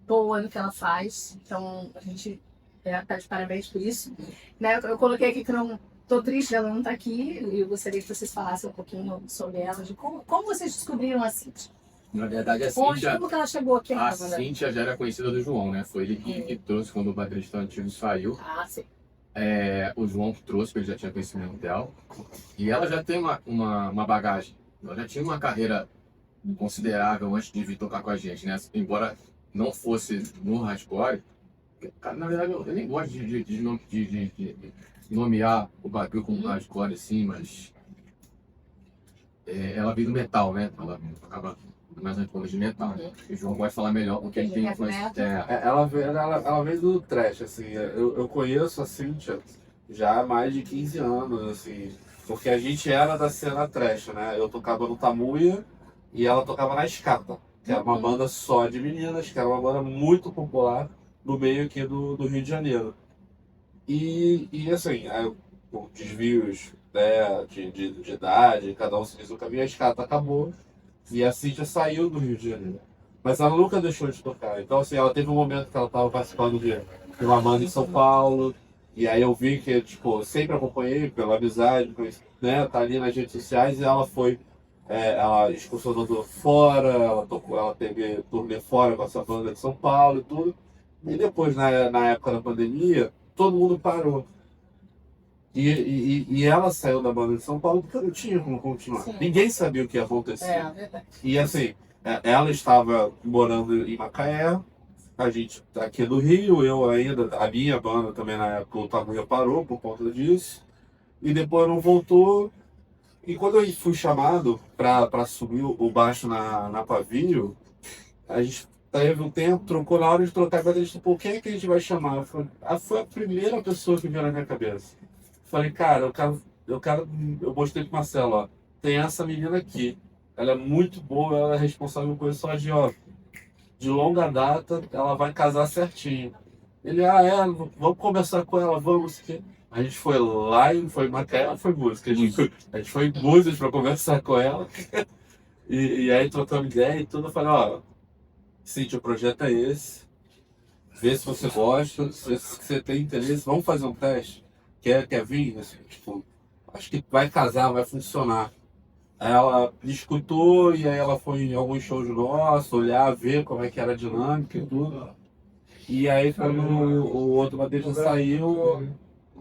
boa no que ela faz. Então, a gente tá de parabéns por isso. Né? Eu coloquei aqui que não tô triste dela não estar aqui, e eu gostaria que vocês falassem um pouquinho sobre ela, de como vocês descobriram a Cíntia. Na verdade, Como que ela chegou aqui? A Cíntia já era conhecida do João, né? Foi ele que trouxe quando o baterista antigo saiu. Ah, sim. O João que trouxe, porque ele já tinha conhecimento dela. E ela já tem uma bagagem. Ela já tinha uma carreira considerável antes de vir tocar com a gente, né? Embora não fosse no hardcore, cara, na verdade eu nem gosto de nomear o bagulho como hardcore assim, mas ela veio do metal, né? Ela tocava mais antigamente de metal. O João pode falar melhor porque ele tem Ela veio do trash, assim. Eu conheço a Cíntia já há mais de 15 anos, assim. Porque a gente era da cena trash, né? Eu tocava no Tamuia e ela tocava na Escata, que era uma banda só de meninas, que era uma banda muito popular no meio aqui do Rio de Janeiro. E assim, por desvios, né, de idade, cada um se diz o caminho, a Escata acabou e a Cíntia saiu do Rio de Janeiro. Mas ela nunca deixou de tocar. Então, assim, ela teve um momento que ela estava participando de uma banda em São Paulo. E aí eu vi que, tipo, eu sempre acompanhei pela amizade, né, tá ali nas redes sociais, e ela foi, ela excursionou fora, ela teve turnê fora com essa banda de São Paulo e tudo. E depois, na época da pandemia, todo mundo parou. E ela saiu da banda de São Paulo porque não tinha como continuar. Sim. Ninguém sabia o que ia acontecer. Verdade. E assim, ela estava morando em Macaé, a gente tá aqui do Rio, eu ainda, a minha banda também na época, o Tamuia parou por conta disso, e depois não voltou. E quando eu fui chamado para assumir o baixo na Pavio, a gente teve um tempo, trocou na hora de trocar a baterista, pô, quem é que a gente vai chamar? Foi a primeira pessoa que veio na minha cabeça. Falei, cara, eu mostrei pro Marcelo, ó, tem essa menina aqui, ela é muito boa, ela é responsável por isso, só de longa data, ela vai casar certinho. Ele, vamos conversar com ela, vamos. A gente foi lá e foi Macaé, foi música. A gente foi em Búzios para conversar com ela. E aí trocamos ideia e tudo. Eu falei, ó, Cíntia, o projeto é esse. Vê se você gosta, se você tem interesse, vamos fazer um teste. Quer vir? Assim, tipo, acho que vai casar, vai funcionar. Ela escutou e aí ela foi em alguns shows nossos, olhar, ver como é que era a dinâmica e tudo. E aí quando o outro baterista saiu,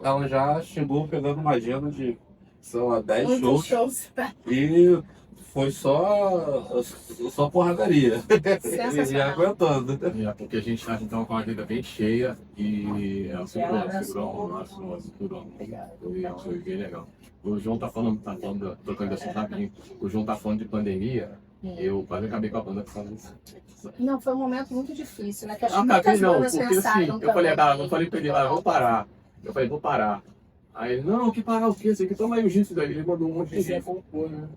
ela já chegou pegando uma agenda de, sei lá, 10 shows. E foi só porradaria. E aguentando. Porque a gente está então com a agenda bem cheia e ela segurou o nosso. Foi bem legal. O João tá falando, trocando assunto rapidinho. O João tá falando de pandemia. Eu quase acabei com a banda por causa disso. Não, foi um momento muito difícil, né? Que Não, porque assim, eu falei pra ele, vou parar. Eu falei, vou parar. Aí ele, não, que parar o quê? Você que toma aí o gifs daí. Ele mandou um monte de gifs. compor, né?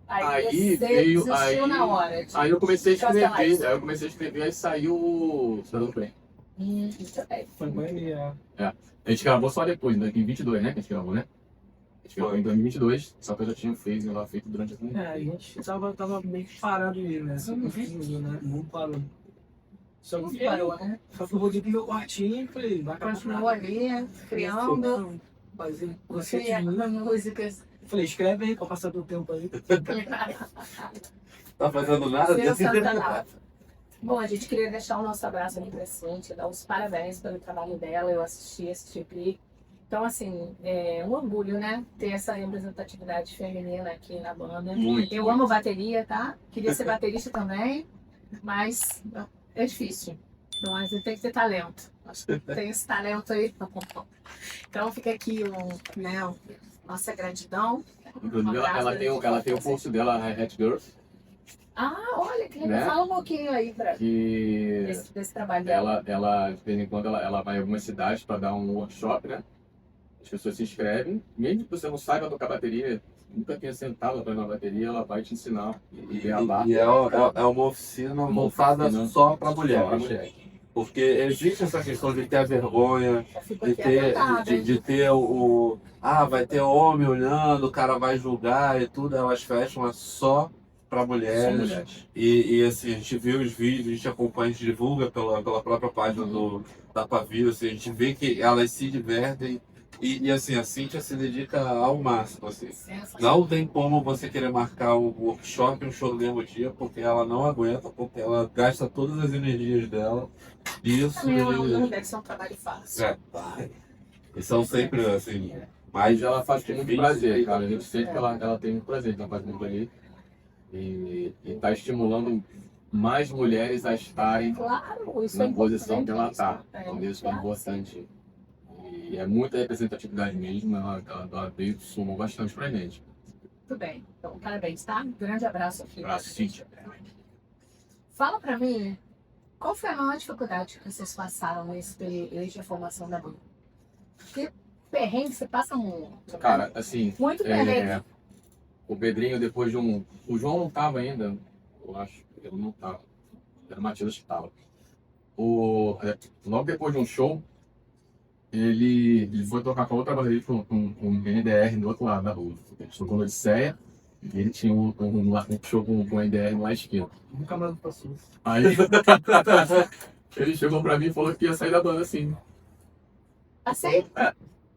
Aí você veio, desistiu na hora. Tipo, Aí eu comecei a Cancelar isso. escrever, aí saiu o Cidadão Bem. muito bem. Foi pandemia. A gente gravou só depois, em 2022, né? Que a gente gravou, né? A gente gravou em 2022, só que eu já tinha feito durante a pandemia. A gente tava meio que parado ali, né? Só que não parou. Só que Parou, né? Só que eu voltei pro meu quartinho e falei, vai acabar Continuou ali, criando, fazer criando músicas. Falei, escreve aí pra passar do tempo aí. Tá fazendo nada? Sensacional. Bom, a gente queria deixar o nosso abraço aqui pra Cíntia, dar os parabéns pelo trabalho dela. Eu assisti esse clipe. Então, assim, é um orgulho, né? Ter essa representatividade feminina aqui na banda. Muito. Eu amo bateria, tá? Queria ser baterista também, mas é difícil. Então, a gente tem que ter talento. Acho que tem esse talento aí. Então, fica aqui nossa gratidão. Inclusive, ela tem o curso dela, a Hi-Hat Girl, Ah, olha, que legal. Né? Fala um pouquinho aí que desse trabalho dela. ela, de vez em quando, ela vai em algumas cidades para dar um workshop, né? As pessoas se inscrevem, mesmo que você não saiba tocar bateria, nunca tenha sentado para uma bateria, ela vai te ensinar e ver a barra. E é uma oficina voltada só para Só pra mulheres. mulher. Porque existe essa questão de ter a vergonha, Eu fico de aqui ter, atentada, hein? de ter vai ter homem olhando, o cara vai julgar e tudo, elas fecham só para São mulheres. mulheres. E assim, a gente vê os vídeos, a gente acompanha, a gente divulga pela própria página da Pavio, assim, a gente vê que elas se divertem e assim, a Cíntia se dedica ao máximo, assim. Sensacional. Não tem como você querer marcar um workshop, um show no mesmo dia, porque ela não aguenta, porque ela gasta todas as energias dela. Isso Também não deve ser um trabalho fácil. e são sempre assim, Mas mais ela faz com muito prazer, cara. A gente sente que ela tem muito prazer de estar fazendo ali. E está estimulando mais mulheres a estarem Claro, isso na é posição que ela está. É, Então, isso é claro. importante. E é muita representatividade mesmo. Ela veio, somou bastante pra gente. Muito bem. Então, parabéns, tá? Grande abraço aqui. Pra Cíntia. Fala pra mim, qual foi a maior dificuldade que vocês passaram nesse período de formação da banda? Porque perrengue você passa muito. Cara, assim, Muito perrengue. o Pedrinho, depois de um. O João não tava ainda, eu acho. Ele não tava. Era o Matheus que tava. Logo depois de um show, ele foi tocar com outra baterista, com um NDR do outro lado da rua. Ele tocou no Odisseia e ele tinha um show com um NDR no lado esquerdo. Nunca mais passou. Aí ele chegou pra mim e falou que ia sair da banda assim. Assim?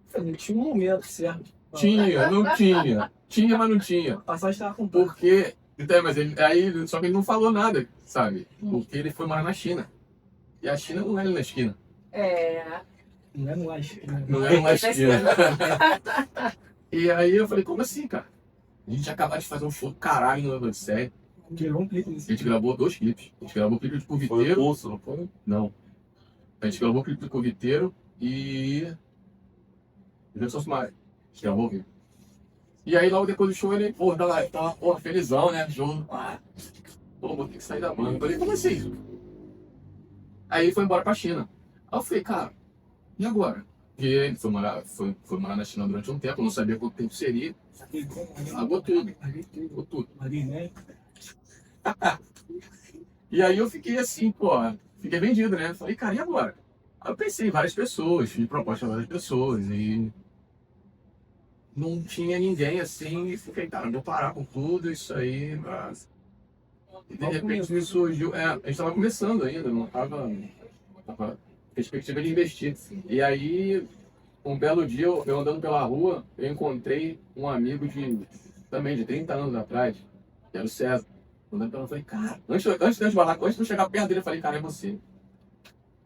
Falei, tinha um momento certo. Tinha, não tinha. Tinha, mas não tinha. A passagem tava com pouco. Porque. Então, mas só que ele não falou nada, sabe? Porque ele foi morar na China. E a China não é ali na esquina. Não é no laje. Não é na esquina. E aí eu falei, como assim, cara? A gente acabou de fazer um show do caralho no Odisseia. Tirou um clipe A nesse gente gravou 2 clipes. A gente gravou o clipe de foi o Coviteiro. pulso, não foi? Não. A gente gravou o clipe de Coviteiro e. Jefferson Sumário. A gente gravou o clipe. E aí logo depois do show ele, tava felizão, né? Show. Vou ter que sair da banda. Eu falei, como assim? Aí ele foi embora pra China. Aí eu falei, cara, e agora? E ele foi morar na China durante um tempo, eu não sabia quanto tempo seria. Largou tudo. Largou tudo. ali, né? E aí eu fiquei assim, fiquei vendido, né? Falei, cara, e agora? Aí eu pensei em várias pessoas, fiz proposta a várias pessoas e não tinha ninguém assim, e fiquei, cara, vou parar com tudo isso aí. Mas... E de repente me surgiu, a gente tava começando ainda, não tava perspectiva de investir. E aí, um belo dia, eu andando pela rua, eu encontrei um amigo também de 30 anos atrás, que era o César. Andando pela rua, eu falei, cara, antes de eu chegar perto dele, eu falei, cara, é você.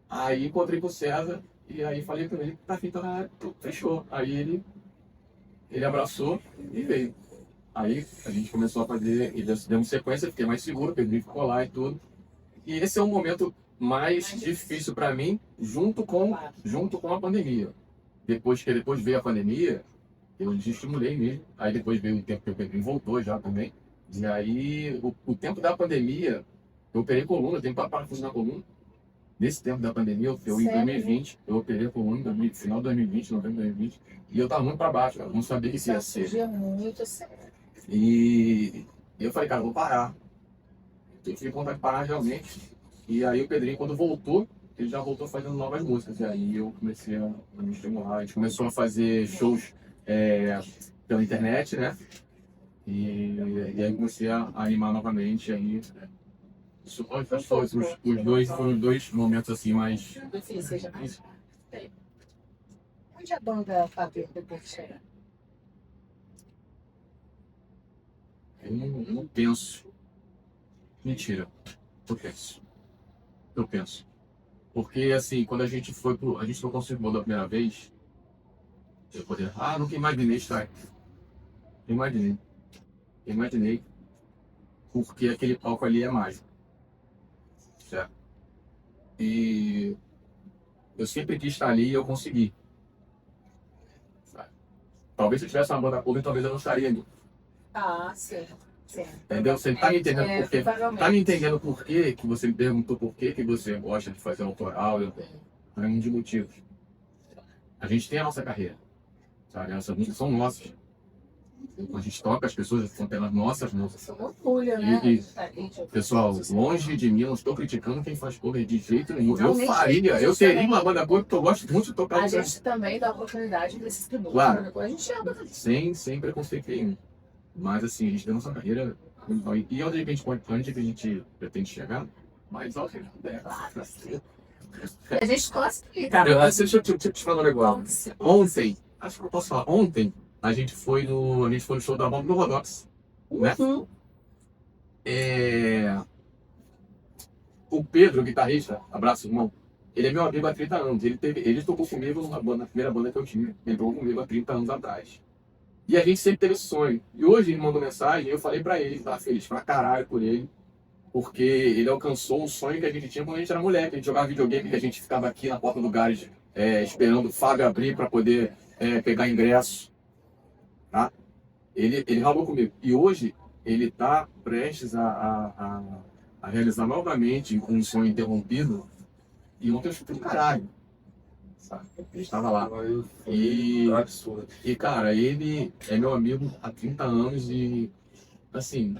Aí encontrei com o César, e aí falei com ele, tá feito, fechou. Aí ele abraçou e veio. Aí a gente começou a fazer, e demos sequência, fiquei mais seguro, o Pedrinho ficou lá e tudo. E esse é um momento mais difícil para mim, junto com a pandemia. Depois veio a pandemia, eu desestimulei mesmo. Aí depois veio o tempo que o Pedrinho voltou já também. E aí, o tempo da pandemia, eu operei coluna, eu tenho parafuso na coluna. Nesse tempo da pandemia, eu em 2020, eu operei a coluna no final de 2020, novembro de 2020. E eu tava muito para baixo, eu não sabia o que ia ser. Surgia muito sério. E E eu falei, cara, eu vou parar. Eu tive vontade de parar realmente. E aí o Pedrinho, quando voltou, ele já voltou fazendo novas músicas. E aí eu comecei a me estimular. A gente começou a fazer shows pela internet, né? E aí comecei a animar novamente. Aí, isso foi os dois momentos assim mais Difícil, já. Onde a banda Fábio depois chega? Eu não penso. Mentira. Eu penso. Porque, assim, quando a gente foi pro... A gente não conseguiu da primeira vez, eu poderia... nunca imaginei estar aqui. Imaginei. Porque aquele palco ali é mágico. Certo? E eu sempre quis estar ali e eu consegui. Sabe? Talvez se eu tivesse uma banda cover, talvez eu não estaria ali. Sim. Entendeu? Você tá me entendendo por quê? provavelmente. Tá me entendendo por quê que você me perguntou por quê que você gosta de fazer autoral? É um de motivos. A gente tem a nossa carreira, sabe? Essas músicas são nossas. A gente toca, as pessoas são pelas nossas músicas. Isso é um orgulho, né? Pessoal, longe de mim, eu não estou criticando quem faz cover de jeito nenhum. Não, Eu nem faria, eu teria uma banda cover porque eu gosto muito de tocar. A gente também dá oportunidade para esses tributos. Claro. Depois a gente chama também. Sem preconceito nenhum. Mas assim, a gente tem a nossa carreira. E onde a gente pretende chegar? Mais alto que a gente puder. A gente gosta de Cara, deixa eu te falar um negócio. Ontem, acho que eu posso falar, ontem a gente foi no show da banda do Rodox, né? O Pedro, o guitarrista, abraço, irmão, ele é meu amigo há 30 anos. Ele tocou comigo na primeira banda que eu tinha. Ele tocou comigo há 30 anos atrás. E a gente sempre teve esse sonho. E hoje ele mandou mensagem e eu falei pra ele, tava feliz pra caralho por ele. Porque ele alcançou um sonho que a gente tinha quando a gente era moleque. A gente jogava videogame, que a gente ficava aqui na porta do garage esperando o Fábio abrir pra poder pegar ingresso. Tá? Ele ralou comigo. E hoje ele tá prestes a realizar novamente um sonho interrompido. E ontem eu chutei do caralho. Sabe? Ele estava lá. E, cara, ele é meu amigo há 30 anos e, assim,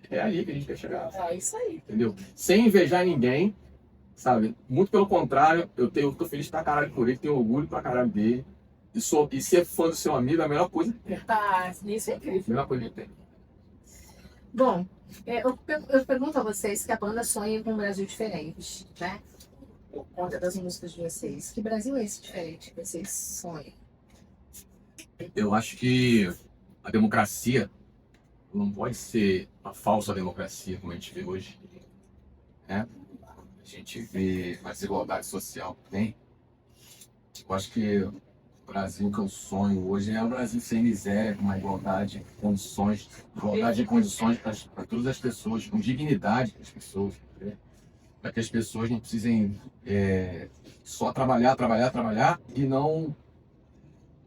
é ali que a gente quer chegar. É isso aí. Entendeu? Sem invejar ninguém, sabe? Muito pelo contrário, eu tô feliz pra caralho por ele, tenho orgulho pra caralho dele. E ser fã do seu amigo é a melhor coisa que tem. Isso é incrível. A melhor coisa que tem. Bom, eu pergunto a vocês que a banda sonha com um Brasil diferente, né? Por conta das músicas de vocês. Que Brasil é esse diferente que vocês sonham? Eu acho que a democracia não pode ser a falsa democracia como a gente vê hoje. Né? A gente vê a desigualdade social que tem. Eu acho que o Brasil que eu sonho hoje é um Brasil sem miséria, com uma igualdade de condições para todas as pessoas, com dignidade para as pessoas. Né? Para que as pessoas não precisem só trabalhar e não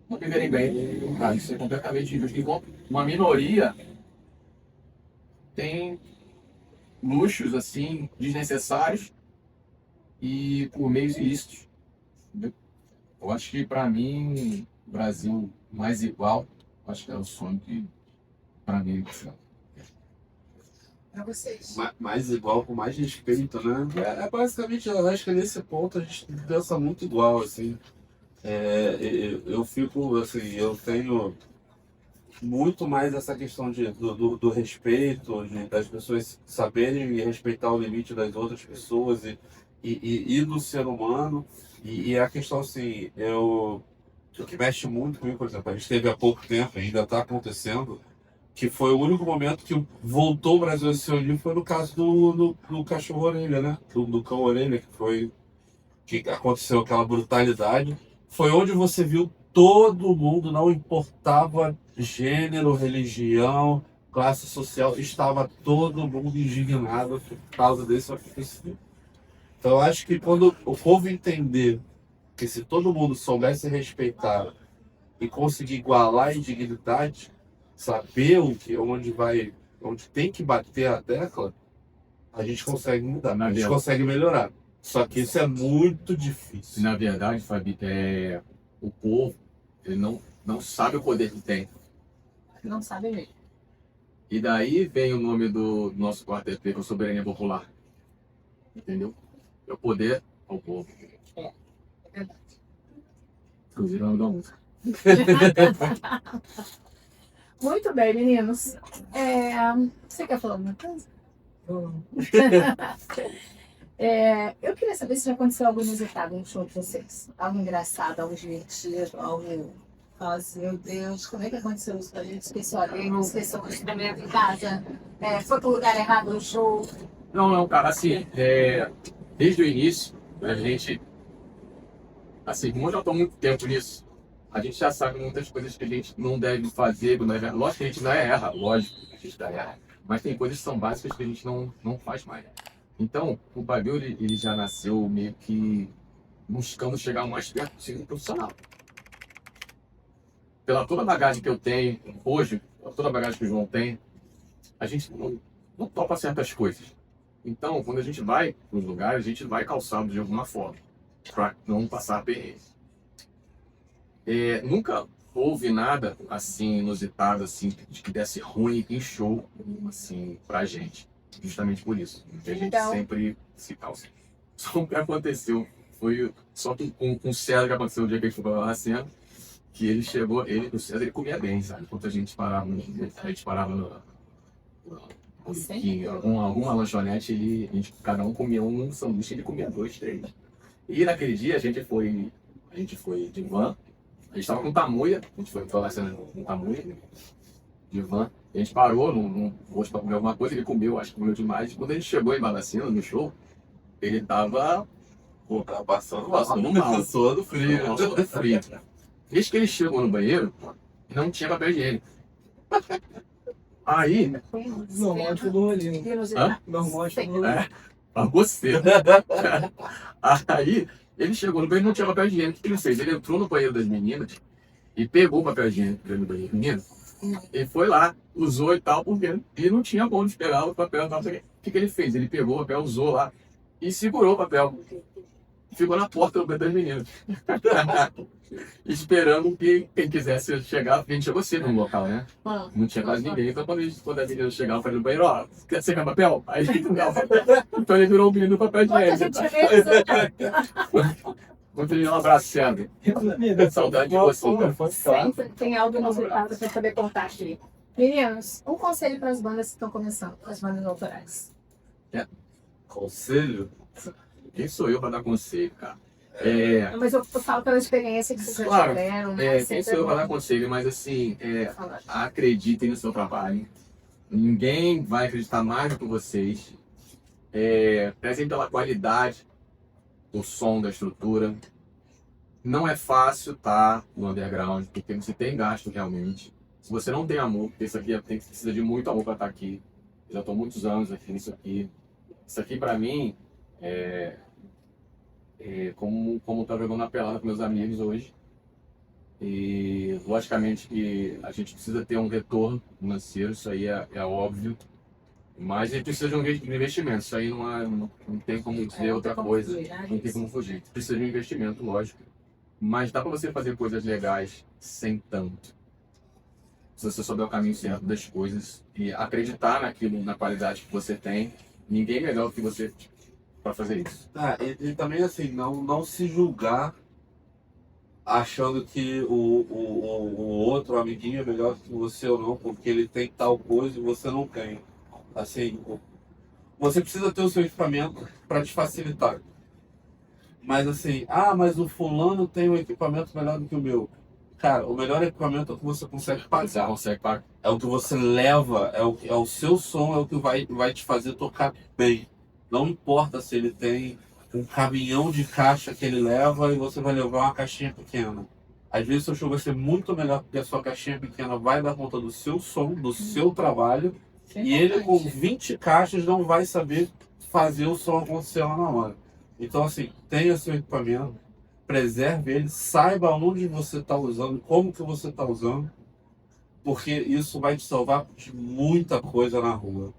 viverem bem. Cara, isso é completamente injusto. Enquanto uma minoria tem luxos assim desnecessários e por meios ilícitos. Entendeu? Eu acho que para mim, Brasil mais igual, acho que é o sonho que para mim Para vocês. Mais igual, com mais respeito, né? Basicamente, eu acho que nesse ponto a gente pensa muito igual, assim. Eu fico, assim, eu tenho muito mais essa questão do respeito, das pessoas saberem e respeitar o limite das outras pessoas e do ser humano. E a questão, assim, o que mexe muito comigo, por exemplo, a gente teve há pouco tempo, ainda está acontecendo, que foi o único momento que voltou o Brasil a se unir, foi no caso do cachorro-orelha, né? Do cão-orelha, que aconteceu aquela brutalidade. Foi onde você viu todo mundo, não importava gênero, religião, classe social, estava todo mundo indignado por causa desse acontecimento. Então eu acho que quando o povo entender que se todo mundo soubesse respeitar e conseguir igualar em dignidade, saber onde tem que bater a tecla, a gente consegue mudar, a gente consegue melhorar. Só que isso é muito difícil. Na verdade, Fabi, o povo ele não sabe o poder que tem. Não sabe mesmo. E daí vem o nome do nosso quarto EP, que é o Soberania Popular. Entendeu? É o poder ao povo. É verdade. Inclusive, é o nome da música. Muito bem, meninos. Você quer falar alguma coisa? Eu queria saber se já aconteceu algo inusitado no show de vocês. Algo engraçado, algo divertido, algo... Nossa, meu Deus, como é que aconteceu isso? A gente esqueceu a lei, não esqueceu o instrumento em casa, foi pro lugar errado no show. Não, cara, assim, desde o início, a gente, assim, como eu já estou há muito tempo nisso, a gente já sabe muitas coisas que a gente não deve fazer, lógico que a gente não erra, lógico que a gente não erra, mas tem coisas que são básicas que a gente não faz mais. Então, o Babil, ele já nasceu meio que buscando chegar o mais perto possível do profissional. Pela toda a bagagem que eu tenho hoje, toda a bagagem que o João tem, a gente não topa certas coisas. Então, quando a gente vai nos lugares, a gente vai calçado de alguma forma, para não passar perrengue. Nunca houve nada assim inusitado, assim, de que desse ruim em show, assim, pra gente. Justamente por isso. Porque a gente sempre se calça. Só o que aconteceu foi só que com o César que aconteceu o dia que a gente foi pra cena, que ele chegou, o César ele comia bem, sabe? Enquanto a gente parava em alguma lanchonete, cada um comia um sanduíche, ele comia 2, 3. E naquele dia a gente foi de van, a gente estava com tamuia, a gente foi lá cena com tamuia, de van, a gente parou num posto para comer alguma coisa, ele comeu, acho que comeu demais. Quando a gente chegou em Barbacena, no show, ele tava Passando mal, suando frio. suando frio. Desde que ele chegou no banheiro, não tinha papel higiênico. Aí, Normal de todo rolê, né? Inusitado. Normal de todo rolê. pra você. Aí, ele chegou no banheiro e não tinha papel higiênico. O que ele fez? Ele entrou no banheiro das meninas e pegou o papel higiênico no banheiro das meninas. Ele foi lá, usou e tal, porque ele não tinha como pegar o papel e tal. O que ele fez? Ele pegou o papel, usou lá e segurou o papel. Ficou na porta do banheiro das meninas. Esperando que quem quisesse chegar, a gente chegou cedo no local, né? Não tinha quase ninguém, então quando a menina chegava, eu falei no banheiro, ó, quer pegar papel? Aí ele pegava. Então ele virou o menino do papel de Quanta higiênico. gentileza. Muito lindo, um abraço, Sandro. Saudade de você, cara. Sempre tem algo inusitado para poder contar aqui. Meninos, um conselho para as bandas que estão começando, as bandas autorais. Conselho? Quem sou eu para dar conselho, cara? Mas eu falo pela experiência que vocês já tiveram, né? Quem Sempre sou eu bom para dar conselho, mas assim, falar. acreditem no seu trabalho. Ninguém vai acreditar mais do que vocês. Prezem pela qualidade do som, da estrutura. Não é fácil estar no underground, porque você tem gasto realmente. Se você não tem amor, porque isso aqui precisa de muito amor para estar aqui. Eu já estou muitos anos aqui nisso aqui. Isso aqui para mim como tá jogando na pelada com meus amigos hoje. E logicamente que a gente precisa ter um retorno financeiro, isso aí é óbvio. Mas a gente precisa de um investimento, isso aí não tem como dizer outra coisa, não tem como fugir. Precisa de um investimento, lógico. Mas dá para você fazer coisas legais sem tanto. Se você souber o caminho certo das coisas e acreditar naquilo, na qualidade que você tem, ninguém melhor do que você para fazer isso. E também assim, não se julgar achando que o outro amiguinho é melhor que você ou não, porque ele tem tal coisa e você não tem. Assim, você precisa ter o seu equipamento para te facilitar. Mas assim, mas o fulano tem um equipamento melhor do que o meu. Cara, o melhor equipamento é o que você consegue pagar. É o que você leva, é o seu som, é o que vai te fazer tocar bem. Não importa se ele tem um caminhão de caixa que ele leva e você vai levar uma caixinha pequena. Às vezes o seu show vai ser muito melhor porque a sua caixinha pequena vai dar conta do seu som, do seu trabalho. E ele com 20 caixas não vai saber fazer o som acontecer lá na hora. Então assim, tenha seu equipamento, preserve ele, saiba onde você está usando, como que você está usando, porque isso vai te salvar de muita coisa na rua.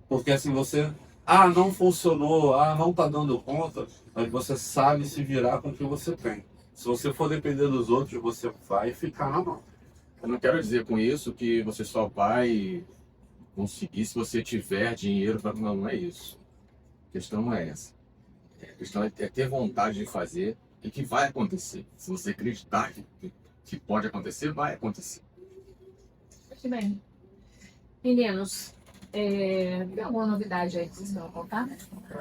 Porque assim você, não funcionou, não está dando conta, mas você sabe se virar com o que você tem. Se você for depender dos outros, você vai ficar na mão. Eu não quero dizer com isso que você só vai conseguir se você tiver dinheiro para... Não, não é isso. A questão não é essa. A questão é ter vontade de fazer e que vai acontecer. Se você acreditar que pode acontecer, vai acontecer. Muito bem. Meninos, tem alguma novidade aí que vocês vão contar?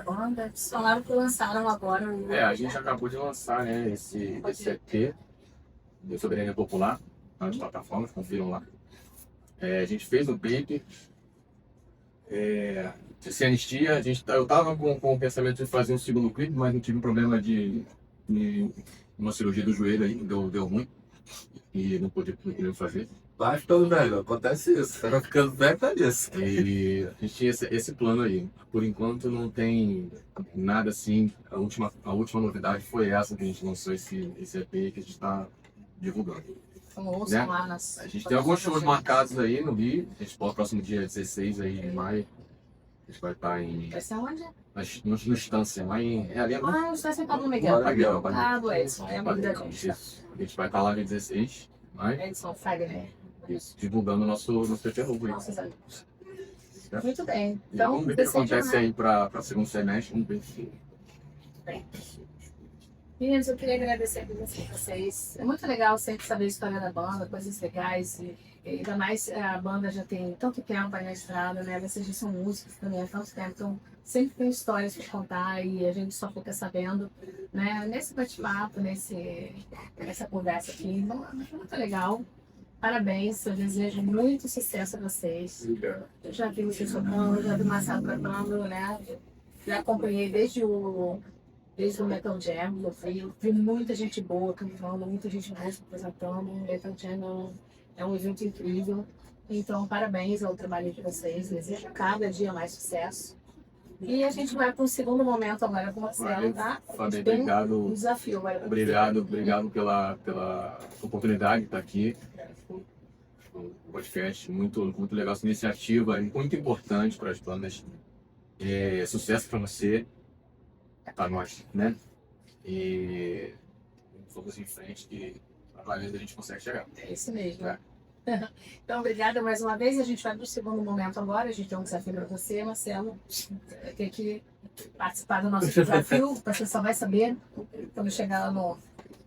Banda? Vocês falaram que lançaram agora. A gente acabou de lançar, né, esse EP de Soberania Popular nas plataformas, confiram lá. A gente fez um clipe de anistia. Eu tava com o pensamento de fazer um segundo clipe, mas eu tive um problema de uma cirurgia do joelho aí, deu ruim e não podia fazer. Vai ficando velho, acontece isso. Você vai ficando velho pra isso. E a gente tinha esse plano aí. Por enquanto não tem nada assim. A última novidade foi essa que a gente lançou esse EP que a gente está divulgando. Então ouçam Né? lá nas... A gente tem alguns shows marcados aí no Rio. A gente pode próximo dia 16 aí de maio. A gente vai estar em. Vai ser onde? No Estância, lá em. Ali é Ah, está sentado no Miguel. Miguel. Ah, do Edson. É amigo da gente. Isso. A gente vai estar lá no 16 de maio. Edson Fagner. Isso. Divulgando nosso EP novo aí. Nossos amigos. Muito bem. Então, Então, vamos ver o que desejam, acontece né? aí para segundo semestre. Vamos ver se. Bem. Meninos, eu queria agradecer por vocês. É muito legal sempre saber a história da banda, coisas legais. E ainda mais a banda já tem tanto tempo aí na estrada, né? Vocês já são músicos também há tanto tempo, então sempre tem histórias para contar e a gente só fica sabendo, né? Nesse bate-papo, nessa conversa aqui. Então, é muito legal. Parabéns, eu desejo muito sucesso a vocês. Eu já vi vocês tocando, já vi o Marcelo cantando, né? Já acompanhei desde o Metal Jam, eu vi muita gente boa cantando, muita gente boa se apresentando. O Metal Jam é um evento incrível. Então, parabéns ao trabalho de vocês. Desejo cada dia mais sucesso. E a gente vai para um segundo momento agora com o Marcelo, tá? Fábio, Tem obrigado. um desafio agora. Obrigado pela oportunidade de estar aqui. Um podcast muito legal, essa iniciativa é muito importante para as bandas. Sucesso para você, para nós, né? E vamos em frente que trabalhando a gente consegue chegar. É isso mesmo. É. Então, obrigada mais uma vez. A gente vai para o segundo momento agora. A gente tem um desafio para você, Marcelo. Vai ter que participar do nosso desafio. Você só vai saber quando chegar lá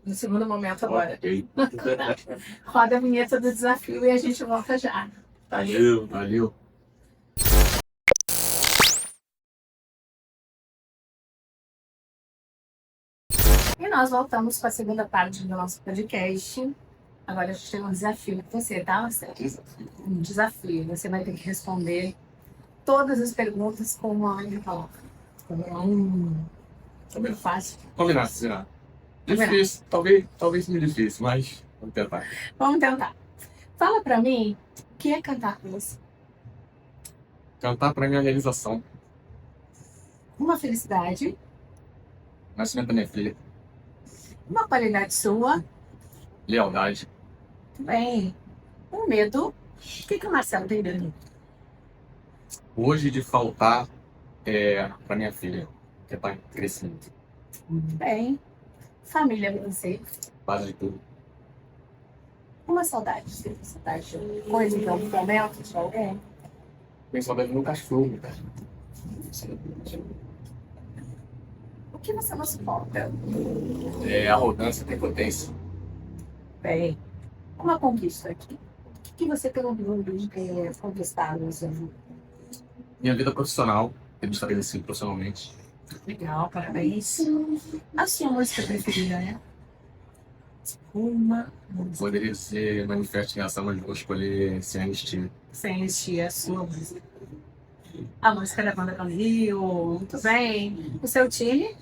no segundo momento agora. Ok. Roda a vinheta do desafio e a gente volta já. Valeu. E nós voltamos para a segunda parte do nosso podcast. Agora a gente tem um desafio para você, tá, Marcelo? Um desafio. Você vai ter que responder todas as perguntas com uma única palavra. Muito fácil. Combinado. Difícil, talvez seja difícil, mas vamos tentar. Vamos tentar. Fala pra mim o que é cantar com você. Cantar para minha realização. Uma felicidade, Nascimento da minha filha. uma qualidade sua, Lealdade. muito bem. Um medo. O que o Marcelo tem medo? Hoje de faltar para minha filha, que está crescendo. Muito bem. Família pra você. Base de tudo. Uma saudade. Você tem saudade de coisa, de algum momento, de alguém? Tenho saudade do meu cachorro, cara. O que você não suporta? Arrogância, prepotência. Bem. Uma conquista aqui. O que você tem orgulho de ter conquistado na sua vida? Minha vida profissional, eu me estabeleci profissionalmente. Legal, parabéns. A sua música preferida, né? Uma música. Poderia ser Manifesto em Ação, mas vou escolher Sem Anistia. Sem existir a sua música. A música da banda Camilo, muito bem. O seu time?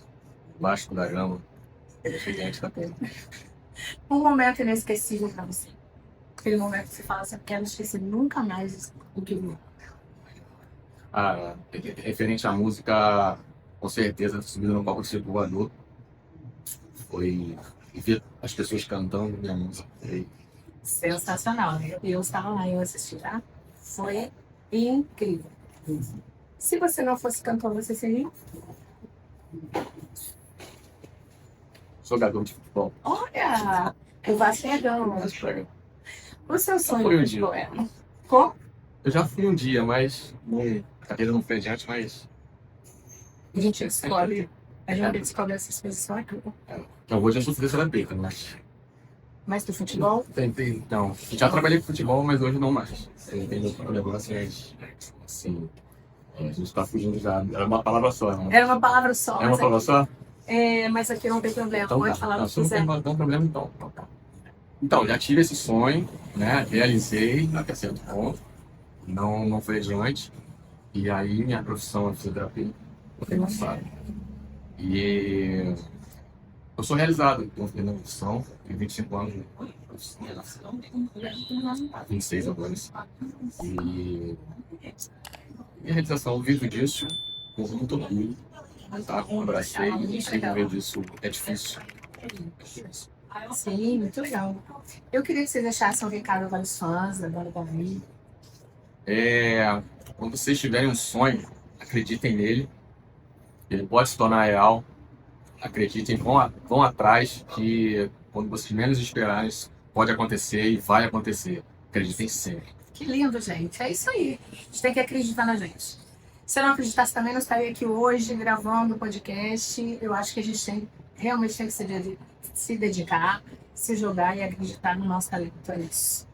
Vasco da Gama. Gigante da Pena. Um momento inesquecível pra você. Aquele momento que você fala assim, eu quero esquecer nunca mais o que viu. Referente à música, com certeza, subindo no palco do Circo Voador. Foi ver as pessoas cantando minha música. Sensacional, né? Eu estava lá e eu assisti, tá? Foi incrível. Se você não fosse cantor, você seria? Jogador de futebol. Olha! O Vasco é gama. Mas pega. O seu sonho Foi um de dia. poema? Como? Eu já fui um dia, mas a carreira não foi adiante, mas A gente descobre essas coisas só aqui. eu vou já sofrer essa beca, mas Mas do futebol, tentei, não. Já trabalhei com futebol, mas hoje não mais. Tem um negócio, mas assim, a gente tá fugindo já. Era uma palavra só, né? era uma palavra só. É uma mas palavra só? mas aqui não tem problema, Então pode tá. falar o Não, que se não quiser. tem problema, então. Então, já tive esse sonho, né? Realizei até certo ponto. Não foi adiante. E aí minha profissão é fisioterapia. Eu tenho passado. E eu sou realizado, estou na profissão, tenho 25 anos de profissão, 26 agora. E minha realização, eu vivo disso com muito orgulho. Tá? Abracei e viver disso é difícil. Sim, muito legal. Eu queria que você deixasse um recado para os fãs da Banda Davi. Quando vocês tiverem um sonho, acreditem nele. Ele pode se tornar real. Acreditem, vão atrás, que quando vocês menos esperarem, isso pode acontecer e vai acontecer. Acreditem sempre. Que lindo, gente. É isso aí. A gente tem que acreditar na gente. Se eu não acreditasse também, não estaria aqui hoje gravando o podcast. Eu acho que a gente realmente tem que se dedicar, se jogar e acreditar no nosso talento. É isso.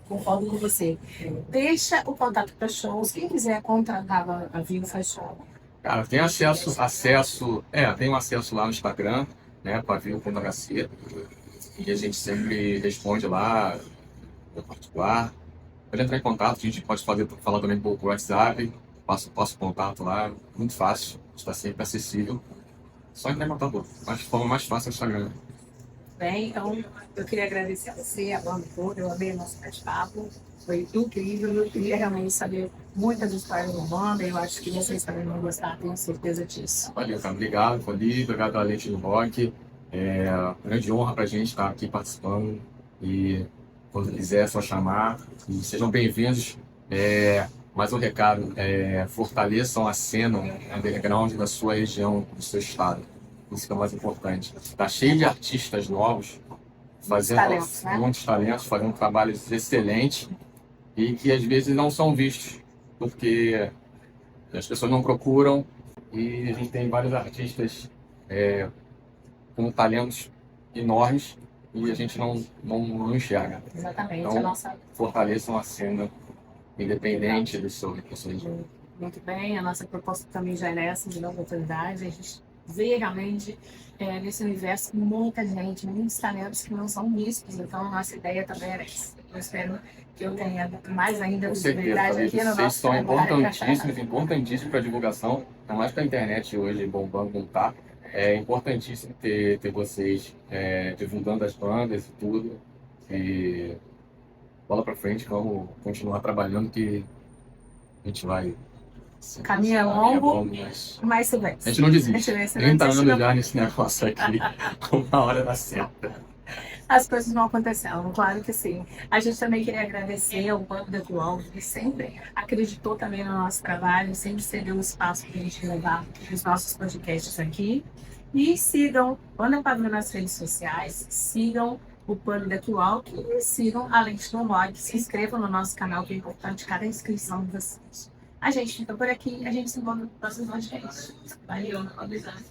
Concordo com você. Deixa o contato para shows. Quem quiser contratar a Vivo faz show. Cara, tem tem um acesso lá no Instagram, né, pavio.hc, e a gente sempre responde lá, no particular. Pode entrar em contato, a gente pode falar também por WhatsApp, passo o contato lá, muito fácil, está sempre acessível. Só entrar em contato, a forma mais fácil é o Instagram. Bem, então eu queria agradecer a você, a banda toda, eu amei o nosso bate-papo, foi incrível, eu queria realmente saber muitas histórias da banda, eu acho que vocês também vão gostar, tenho certeza disso. Valeu, cara, obrigado, Felipe, obrigado a Lente do Rock, grande honra pra gente estar aqui participando, e quando quiser é só chamar, e sejam bem-vindos. Mais um recado, fortaleçam a cena underground da sua região, do seu estado. Isso que é o mais importante. Está cheio de artistas novos, muitos talentos, fazendo trabalhos excelentes e que às vezes não são vistos, porque as pessoas não procuram, e a gente tem vários artistas com talentos enormes e a gente não enxerga. Exatamente, Então, a nossa... fortaleçam a cena independente do seu região. Muito bem, a nossa proposta também já é essa, de dar oportunidade, a gente vê realmente nesse universo muita gente, muitos talentos que não são mistos, então a nossa ideia também era essa. Eu espero que eu tenha mais ainda Com certeza, visibilidade aqui no vocês nosso são trabalho. importantíssimos para a divulgação, ainda mais para a internet hoje bombando como tá. É importantíssimo ter vocês divulgando as bandas e tudo. E bola para frente, vamos continuar trabalhando, que a gente vai... Caminho é longo, mas se vence. A gente não desiste. 30 anos já nesse negócio aqui, uma hora dá certo. As coisas vão acontecendo, claro que sim. A gente também queria agradecer ao Banco da Atual, que sempre acreditou também no nosso trabalho, sempre cedeu o espaço para a gente levar os nossos podcasts aqui. E sigam Banda Pavio nas redes sociais, sigam o Plano da Atual e sigam a Lente do Rock. Se inscrevam no nosso canal, que é importante cada inscrição de vocês. A gente fica por aqui, a gente se encontra no próximo podcast. Valeu, obrigado.